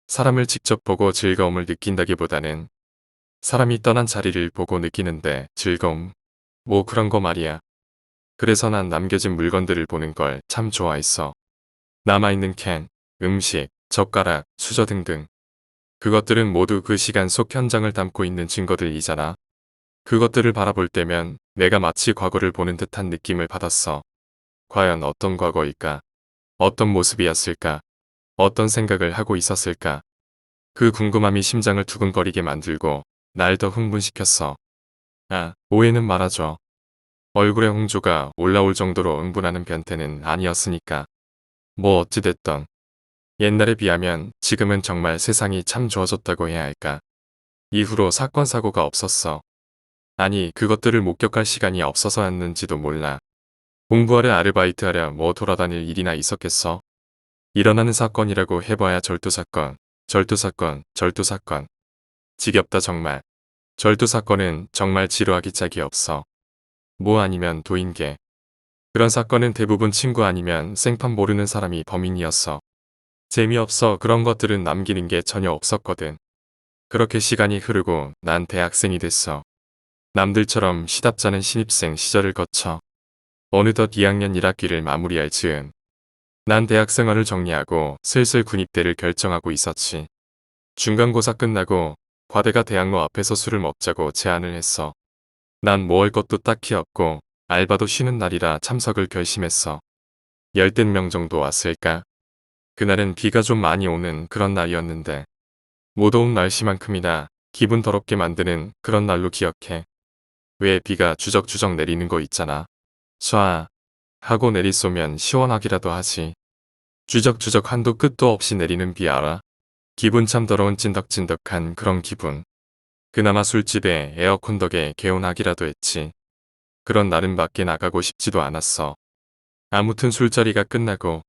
사람을 직접 보고 즐거움을 느낀다기보다는 사람이 떠난 자리를 보고 느끼는데 즐거움. 뭐 그런 거 말이야. 그래서 난 남겨진 물건들을 보는 걸 참 좋아했어. 남아있는 캔, 음식, 젓가락, 수저 등등. 그것들은 모두 그 시간 속 현장을 담고 있는 증거들이잖아. 그것들을 바라볼 때면 내가 마치 과거를 보는 듯한 느낌을 받았어. 과연 어떤 과거일까? 어떤 모습이었을까? 어떤 생각을 하고 있었을까? 그 궁금함이 심장을 두근거리게 만들고 날 더 흥분시켰어. 아, 오해는 말아줘. 얼굴에 홍조가 올라올 정도로 흥분하는 변태는 아니었으니까. 뭐 어찌됐던 옛날에 비하면 지금은 정말 세상이 참 좋아졌다고 해야 할까. 이후로 사건 사고가 없었어. 아니 그것들을 목격할 시간이 없어서였는지도 몰라. 공부하랴 아르바이트하랴 뭐 돌아다닐 일이나 있었겠어. 일어나는 사건이라고 해봐야 절도사건, 절도사건, 절도사건. 지겹다 정말. 절도사건은 정말 지루하기 짝이 없어. 뭐 아니면 도인계. 그런 사건은 대부분 친구 아니면 생판 모르는 사람이 범인이었어. 재미없어 그런 것들은 남기는 게 전혀 없었거든. 그렇게 시간이 흐르고 난 대학생이 됐어. 남들처럼 시답잖은 신입생 시절을 거쳐 어느덧 2학년 1학기를 마무리할 즈음 난 대학 생활을 정리하고 슬슬 군입대를 결정하고 있었지. 중간고사 끝나고 과대가 대학로 앞에서 술을 먹자고 제안을 했어. 난 뭐 할 것도 딱히 없고 알바도 쉬는 날이라 참석을 결심했어. 열댓 명 정도 왔을까? 그날은 비가 좀 많이 오는 그런 날이었는데 못 더운 날씨만큼이나 기분 더럽게 만드는 그런 날로 기억해. 왜 비가 주적주적 내리는 거 있잖아. 쏴 하고 내리쏘면 시원하기라도 하지. 주적주적 한도 끝도 없이 내리는 비 알아? 기분 참 더러운 찐덕찐덕한 그런 기분. 그나마 술집에 에어컨 덕에 개운하기라도 했지. 그런 날은 밖에 나가고 싶지도 않았어. 아무튼 술자리가 끝나고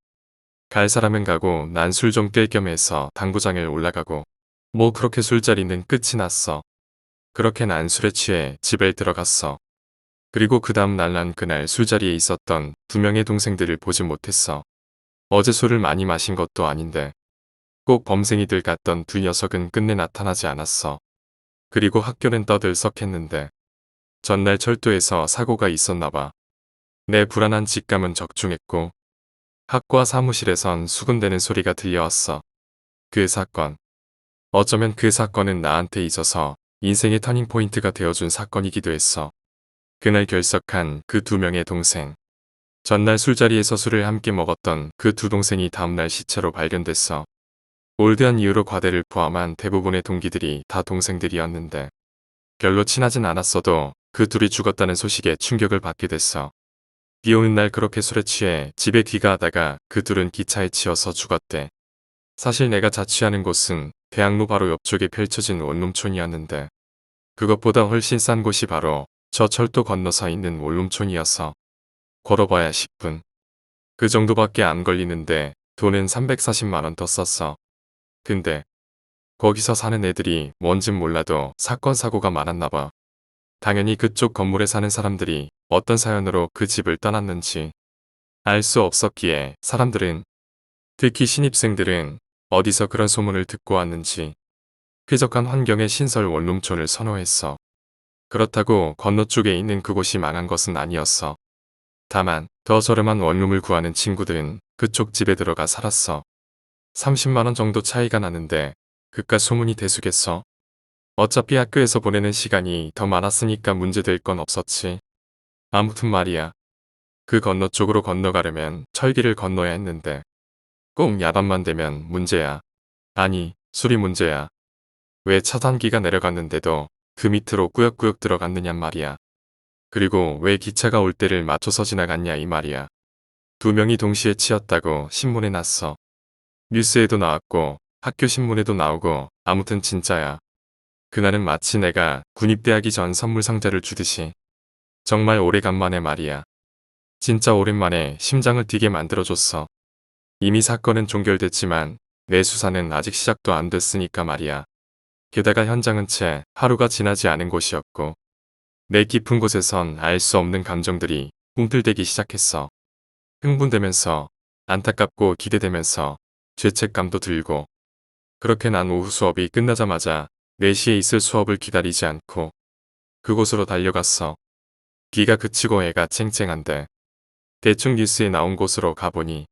갈 사람은 가고 난 술 좀 깰 겸 해서 당구장에 올라가고 뭐 그렇게 술자리는 끝이 났어. 그렇게 난 술에 취해 집에 들어갔어. 그리고 그 다음 날 난 그날 술자리에 있었던 2명의 동생들을 보지 못했어. 어제 술을 많이 마신 것도 아닌데 꼭 범생이들 같던 두 녀석은 끝내 나타나지 않았어. 그리고 학교는 떠들썩했는데 전날 철도에서 사고가 있었나봐. 내 불안한 직감은 적중했고 학과 사무실에선 수군대는 소리가 들려왔어. 그 사건. 어쩌면 그 사건은 나한테 있어서 인생의 터닝포인트가 되어준 사건이기도 했어. 그날 결석한 그 2명의 동생. 전날 술자리에서 술을 함께 먹었던 그 두 동생이 다음날 시체로 발견됐어. 올드한 이유로 과대를 포함한 대부분의 동기들이 다 동생들이었는데 별로 친하진 않았어도 그 둘이 죽었다는 소식에 충격을 받게 됐어. 비 오는 날 그렇게 술에 취해 집에 귀가하다가 그 둘은 기차에 치여서 죽었대. 사실 내가 자취하는 곳은 대학로 바로 옆쪽에 펼쳐진 원룸촌이었는데 그것보다 훨씬 싼 곳이 바로 저 철도 건너서 있는 원룸촌이었어. 걸어봐야 10분. 그 정도밖에 안 걸리는데 돈은 340만 원 더 썼어. 근데 거기서 사는 애들이 뭔진 몰라도 사건 사고가 많았나 봐. 당연히 그쪽 건물에 사는 사람들이 어떤 사연으로 그 집을 떠났는지 알 수 없었기에 사람들은 특히 신입생들은 어디서 그런 소문을 듣고 왔는지 쾌적한 환경의 신설 원룸촌을 선호했어. 그렇다고 건너쪽에 있는 그곳이 망한 것은 아니었어. 다만 더 저렴한 원룸을 구하는 친구들은 그쪽 집에 들어가 살았어. 30만 원 정도 차이가 나는데 그깟 소문이 대수겠어. 어차피 학교에서 보내는 시간이 더 많았으니까 문제될 건 없었지. 아무튼 말이야. 그 건너 쪽으로 건너가려면 철길을 건너야 했는데 꼭 야밤만 되면 문제야. 아니, 술이 문제야. 왜 차단기가 내려갔는데도 그 밑으로 꾸역꾸역 들어갔느냔 말이야. 그리고 왜 기차가 올 때를 맞춰서 지나갔냐 이 말이야. 2명이 동시에 치였다고 신문에 났어. 뉴스에도 나왔고 학교 신문에도 나오고 아무튼 진짜야. 그날은 마치 내가 군입대하기 전 선물 상자를 주듯이 정말 오래간만에 말이야. 진짜 오랜만에 심장을 뛰게 만들어줬어. 이미 사건은 종결됐지만 내 수사는 아직 시작도 안 됐으니까 말이야. 게다가 현장은 채 하루가 지나지 않은 곳이었고 내 깊은 곳에선 알 수 없는 감정들이 꿈틀대기 시작했어. 흥분되면서 안타깝고 기대되면서 죄책감도 들고 그렇게 난 오후 수업이 끝나자마자 4시에 있을 수업을 기다리지 않고 그곳으로 달려갔어. 비가 그치고 애가 쨍쨍한데 대충 뉴스에 나온 곳으로 가보니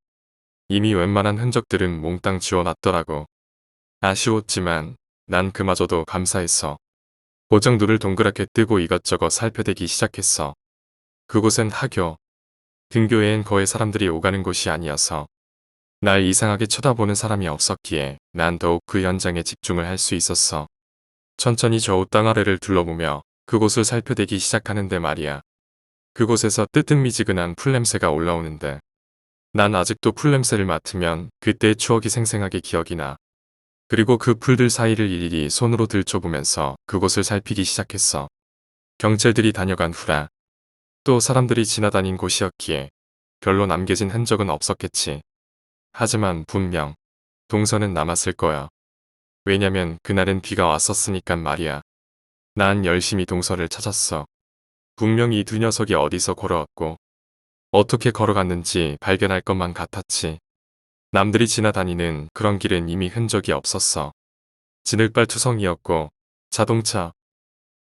이미 웬만한 흔적들은 몽땅 지워놨더라고. 아쉬웠지만 난 그마저도 감사했어. 고정 눈을 동그랗게 뜨고 이것저것 살펴대기 시작했어. 그곳은 하교, 등교회엔 거의 사람들이 오가는 곳이 아니어서 날 이상하게 쳐다보는 사람이 없었기에 난 더욱 그 현장에 집중을 할 수 있었어. 천천히 저우 땅 아래를 둘러보며 그곳을 살펴대기 시작하는데 말이야. 그곳에서 뜨뜻미지근한 풀냄새가 올라오는데 난 아직도 풀냄새를 맡으면 그때의 추억이 생생하게 기억이 나. 그리고 그 풀들 사이를 일일이 손으로 들춰보면서 그곳을 살피기 시작했어. 경찰들이 다녀간 후라 또 사람들이 지나다닌 곳이었기에 별로 남겨진 흔적은 없었겠지. 하지만 분명 동선은 남았을 거야. 왜냐면 그날은 비가 왔었으니깐 말이야. 난 열심히 동선을 찾았어. 분명히 이 두 녀석이 어디서 걸어왔고 어떻게 걸어갔는지 발견할 것만 같았지. 남들이 지나다니는 그런 길은 이미 흔적이 없었어. 진흙발투성이었고 자동차,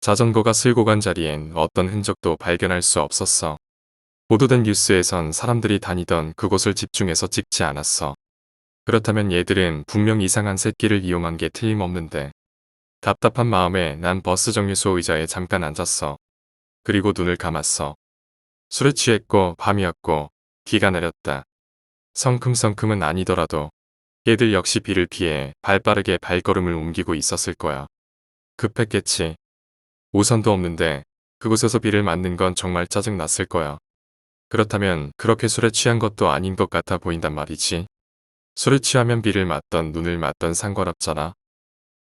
자전거가 쓸고 간 자리엔 어떤 흔적도 발견할 수 없었어. 보도된 뉴스에선 사람들이 다니던 그곳을 집중해서 찍지 않았어. 그렇다면 얘들은 분명 이상한 새끼를 이용한 게 틀림없는데. 답답한 마음에 난 버스 정류소 의자에 잠깐 앉았어. 그리고 눈을 감았어. 술에 취했고 밤이었고 비가 내렸다. 성큼성큼은 아니더라도 얘들 역시 비를 피해 발빠르게 발걸음을 옮기고 있었을 거야. 급했겠지. 우산도 없는데 그곳에서 비를 맞는 건 정말 짜증났을 거야. 그렇다면 그렇게 술에 취한 것도 아닌 것 같아 보인단 말이지. 술에 취하면 비를 맞던 눈을 맞던 상관없잖아.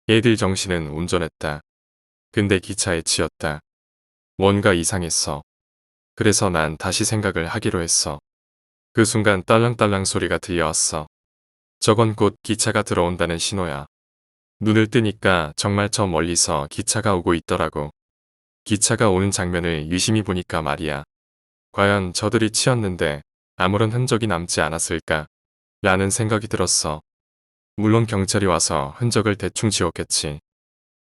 얘들 정신은 온전했다. 근데 기차에 치였다. 뭔가 이상했어. 그래서 난 다시 생각을 하기로 했어. 그 순간 딸랑딸랑 소리가 들려왔어. 저건 곧 기차가 들어온다는 신호야. 눈을 뜨니까 정말 저 멀리서 기차가 오고 있더라고. 기차가 오는 장면을 유심히 보니까 말이야. 과연 저들이 치였는데 아무런 흔적이 남지 않았을까? 라는 생각이 들었어. 물론 경찰이 와서 흔적을 대충 지웠겠지.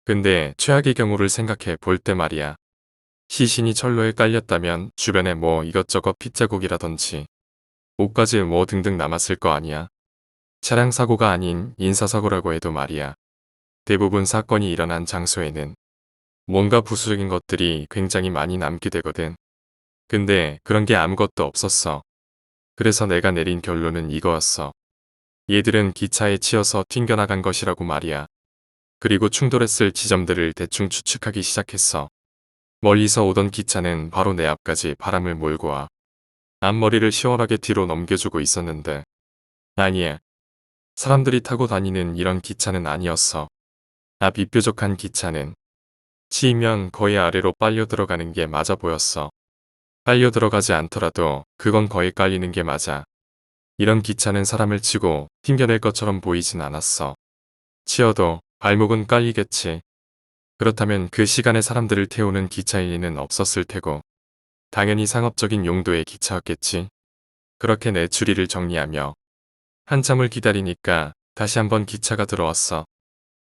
근데 최악의 경우를 생각해 볼 때 말이야. 시신이 철로에 깔렸다면 주변에 뭐 이것저것 핏자국이라든지 옷가지 뭐 등등 남았을 거 아니야. 차량 사고가 아닌 인사사고라고 해도 말이야. 대부분 사건이 일어난 장소에는 뭔가 부수적인 것들이 굉장히 많이 남게 되거든. 근데 그런 게 아무것도 없었어. 그래서 내가 내린 결론은 이거였어. 얘들은 기차에 치여서 튕겨나간 것이라고 말이야. 그리고 충돌했을 지점들을 대충 추측하기 시작했어. 멀리서 오던 기차는 바로 내 앞까지 바람을 몰고 와. 앞머리를 시원하게 뒤로 넘겨주고 있었는데 아니야. 사람들이 타고 다니는 이런 기차는 아니었어. 비뾰족한 기차는 치이면 거의 아래로 빨려 들어가는 게 맞아 보였어. 빨려 들어가지 않더라도 그건 거의 깔리는 게 맞아. 이런 기차는 사람을 치고 튕겨낼 것처럼 보이진 않았어. 치여도 발목은 깔리겠지. 그렇다면 그 시간에 사람들을 태우는 기차일 리는 없었을 테고 당연히 상업적인 용도의 기차였겠지. 그렇게 내 추리를 정리하며 한참을 기다리니까 다시 한번 기차가 들어왔어.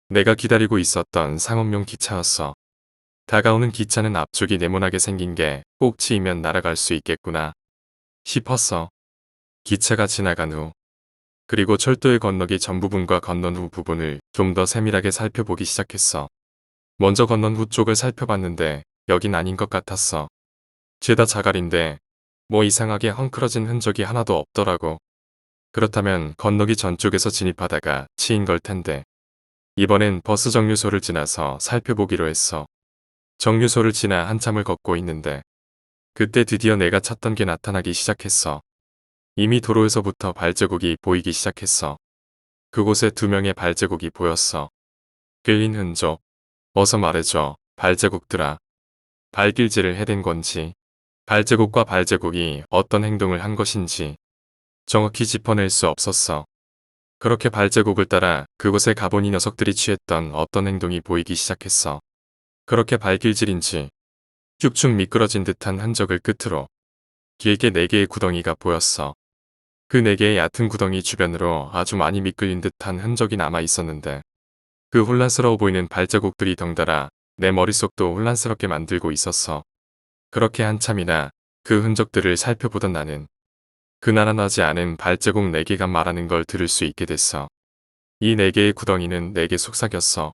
내가 기다리고 있었던 상업용 기차였어. 다가오는 기차는 앞쪽이 네모나게 생긴 게 꼭 치이면 날아갈 수 있겠구나 싶었어. 기차가 지나간 후 그리고 철도의 건너기 전 부분과 건넌 후 부분을 좀 더 세밀하게 살펴보기 시작했어. 먼저 건넌 후 쪽을 살펴봤는데 여긴 아닌 것 같았어. 죄다 자갈인데 뭐 이상하게 헝클어진 흔적이 하나도 없더라고. 그렇다면 건너기 전쪽에서 진입하다가 치인 걸 텐데. 이번엔 버스 정류소를 지나서 살펴보기로 했어. 정류소를 지나 한참을 걷고 있는데 그때 드디어 내가 찾던 게 나타나기 시작했어. 이미 도로에서부터 발자국이 보이기 시작했어. 그곳에 두 명의 발자국이 보였어. 끌린 흔적. 어서 말해줘. 발자국들아. 발길질을 해댄 건지, 발자국과 발자국이 어떤 행동을 한 것인지 정확히 짚어낼 수 없었어. 그렇게 발자국을 따라 그곳에 가보니 녀석들이 취했던 어떤 행동이 보이기 시작했어. 그렇게 발길질인지 쭉쭉 미끄러진 듯한 흔적을 끝으로 길게 4개의 구덩이가 보였어. 그 4개의 얕은 구덩이 주변으로 아주 많이 미끌린 듯한 흔적이 남아 있었는데 그 혼란스러워 보이는 발자국들이 덩달아 내 머릿속도 혼란스럽게 만들고 있었어. 그렇게 한참이나 그 흔적들을 살펴보던 나는 그나란하지 않은 발자국 4개가 말하는 걸 들을 수 있게 됐어. 이 4개의 구덩이는 내게 속삭였어.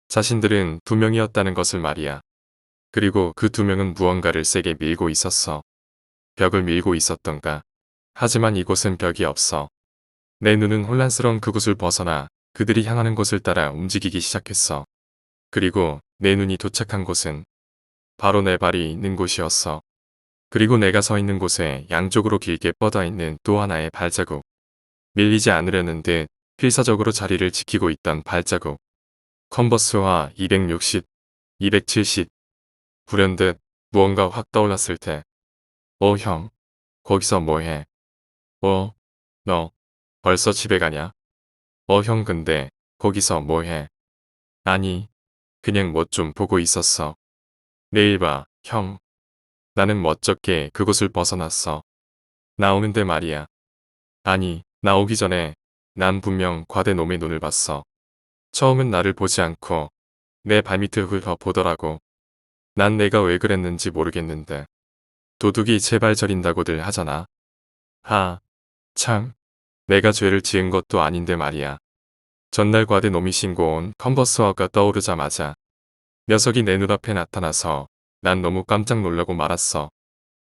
자신들은 2명이었다는 것을 말이야. 그리고 그 2명은 무언가를 세게 밀고 있었어. 벽을 밀고 있었던가. 하지만 이곳은 벽이 없어. 내 눈은 혼란스러운 그곳을 벗어나 그들이 향하는 곳을 따라 움직이기 시작했어. 그리고 내 눈이 도착한 곳은 바로 내 발이 있는 곳이었어. 그리고 내가 서 있는 곳에 양쪽으로 길게 뻗어 있는 또 하나의 발자국. 밀리지 않으려는 듯 필사적으로 자리를 지키고 있던 발자국. 컨버스와 260, 270. 불현듯 무언가 확 떠올랐을 때. 형, 거기서 뭐해? 너, 벌써 집에 가냐? 형 근데, 거기서 뭐해? 아니, 그냥 뭐 좀 보고 있었어. 내일 봐, 형. 나는 멋쩍게 그곳을 벗어났어. 나오는데 말이야. 아니, 나오기 전에 난 분명 과대놈의 눈을 봤어. 처음은 나를 보지 않고 내 발밑을 훑어보더라고. 난 내가 왜 그랬는지 모르겠는데. 도둑이 제발 저린다고들 하잖아. 참. 내가 죄를 지은 것도 아닌데 말이야. 전날 과대놈이 신고 온 컨버스화가 떠오르자마자 녀석이 내 눈앞에 나타나서 난 너무 깜짝 놀라고 말았어.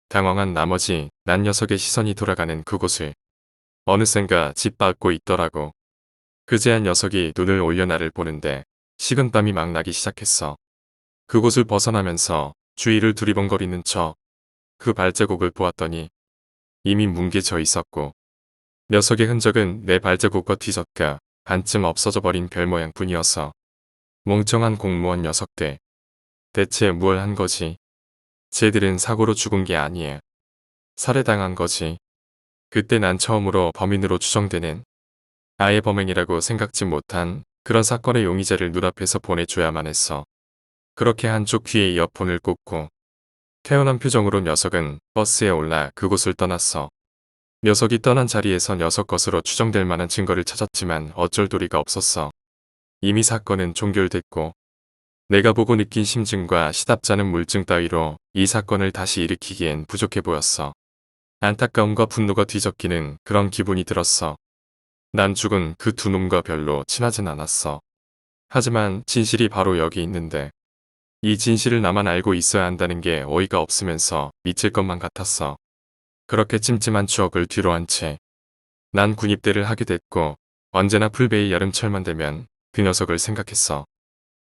당황한 나머지 난 녀석의 시선이 돌아가는 그곳을 어느샌가 짓밟고 있더라고. 그제야 녀석이 눈을 올려 나를 보는데 식은땀이 막 나기 시작했어. 그곳을 벗어나면서 주위를 두리번거리는 척 그 발자국을 보았더니 이미 뭉개져 있었고 녀석의 흔적은 내 발자국과 뒤섞여 반쯤 없어져 버린 별 모양뿐이었어. 멍청한 공무원 녀석들. 대체 무얼 한 거지? 쟤들은 사고로 죽은 게 아니에. 살해당한 거지. 그때 난 처음으로 범인으로 추정되는 아예 범행이라고 생각지 못한 그런 사건의 용의자를 눈앞에서 보내줘야만 했어. 그렇게 한쪽 귀에 이어폰을 꽂고 태연한 표정으로 녀석은 버스에 올라 그곳을 떠났어. 녀석이 떠난 자리에서 녀석 것으로 추정될 만한 증거를 찾았지만 어쩔 도리가 없었어. 이미 사건은 종결됐고 내가 보고 느낀 심증과 시답잖은 물증 따위로 이 사건을 다시 일으키기엔 부족해 보였어. 안타까움과 분노가 뒤섞이는 그런 기분이 들었어. 난 죽은 그 두 놈과 별로 친하진 않았어. 하지만 진실이 바로 여기 있는데 이 진실을 나만 알고 있어야 한다는 게 어이가 없으면서 미칠 것만 같았어. 그렇게 찜찜한 추억을 뒤로 한 채 난 군입대를 하게 됐고 언제나 풀베이 여름철만 되면 그 녀석을 생각했어.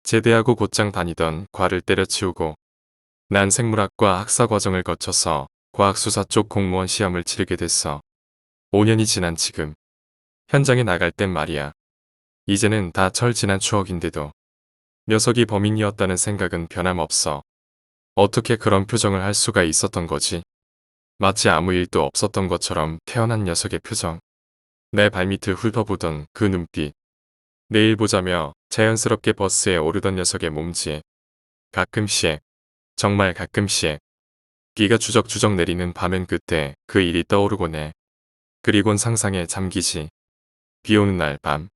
제대하고 곧장 다니던 과를 때려치우고 난 생물학과 학사 과정을 거쳐서 과학수사 쪽 공무원 시험을 치르게 됐어. 5년이 지난 지금 현장에 나갈 땐 말이야. 이제는 다 철 지난 추억인데도 녀석이 범인이었다는 생각은 변함없어. 어떻게 그런 표정을 할 수가 있었던 거지? 마치 아무 일도 없었던 것처럼 태어난 녀석의 표정. 내 발밑을 훑어보던 그 눈빛. 내일 보자며 자연스럽게 버스에 오르던 녀석의 몸짓. 가끔씩, 정말 가끔씩 비가 주적주적 내리는 밤엔 그때 그 일이 떠오르곤 해. 그리곤 상상에 잠기지. 비 오는 날 밤.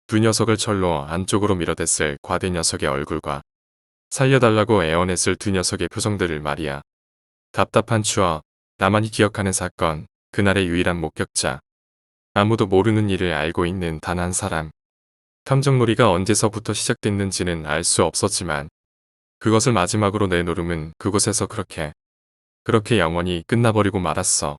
두 녀석을 철로 안쪽으로 밀어댔을 과대 녀석의 얼굴과 살려달라고 애원했을 두 녀석의 표정들을 말이야. 답답한 추억, 나만이 기억하는 사건, 그날의 유일한 목격자. 아무도 모르는 일을 알고 있는 단 한 사람. 탐정놀이가 언제서부터 시작됐는지는 알 수 없었지만 그것을 마지막으로 내 노름은 그곳에서 그렇게 영원히 끝나버리고 말았어.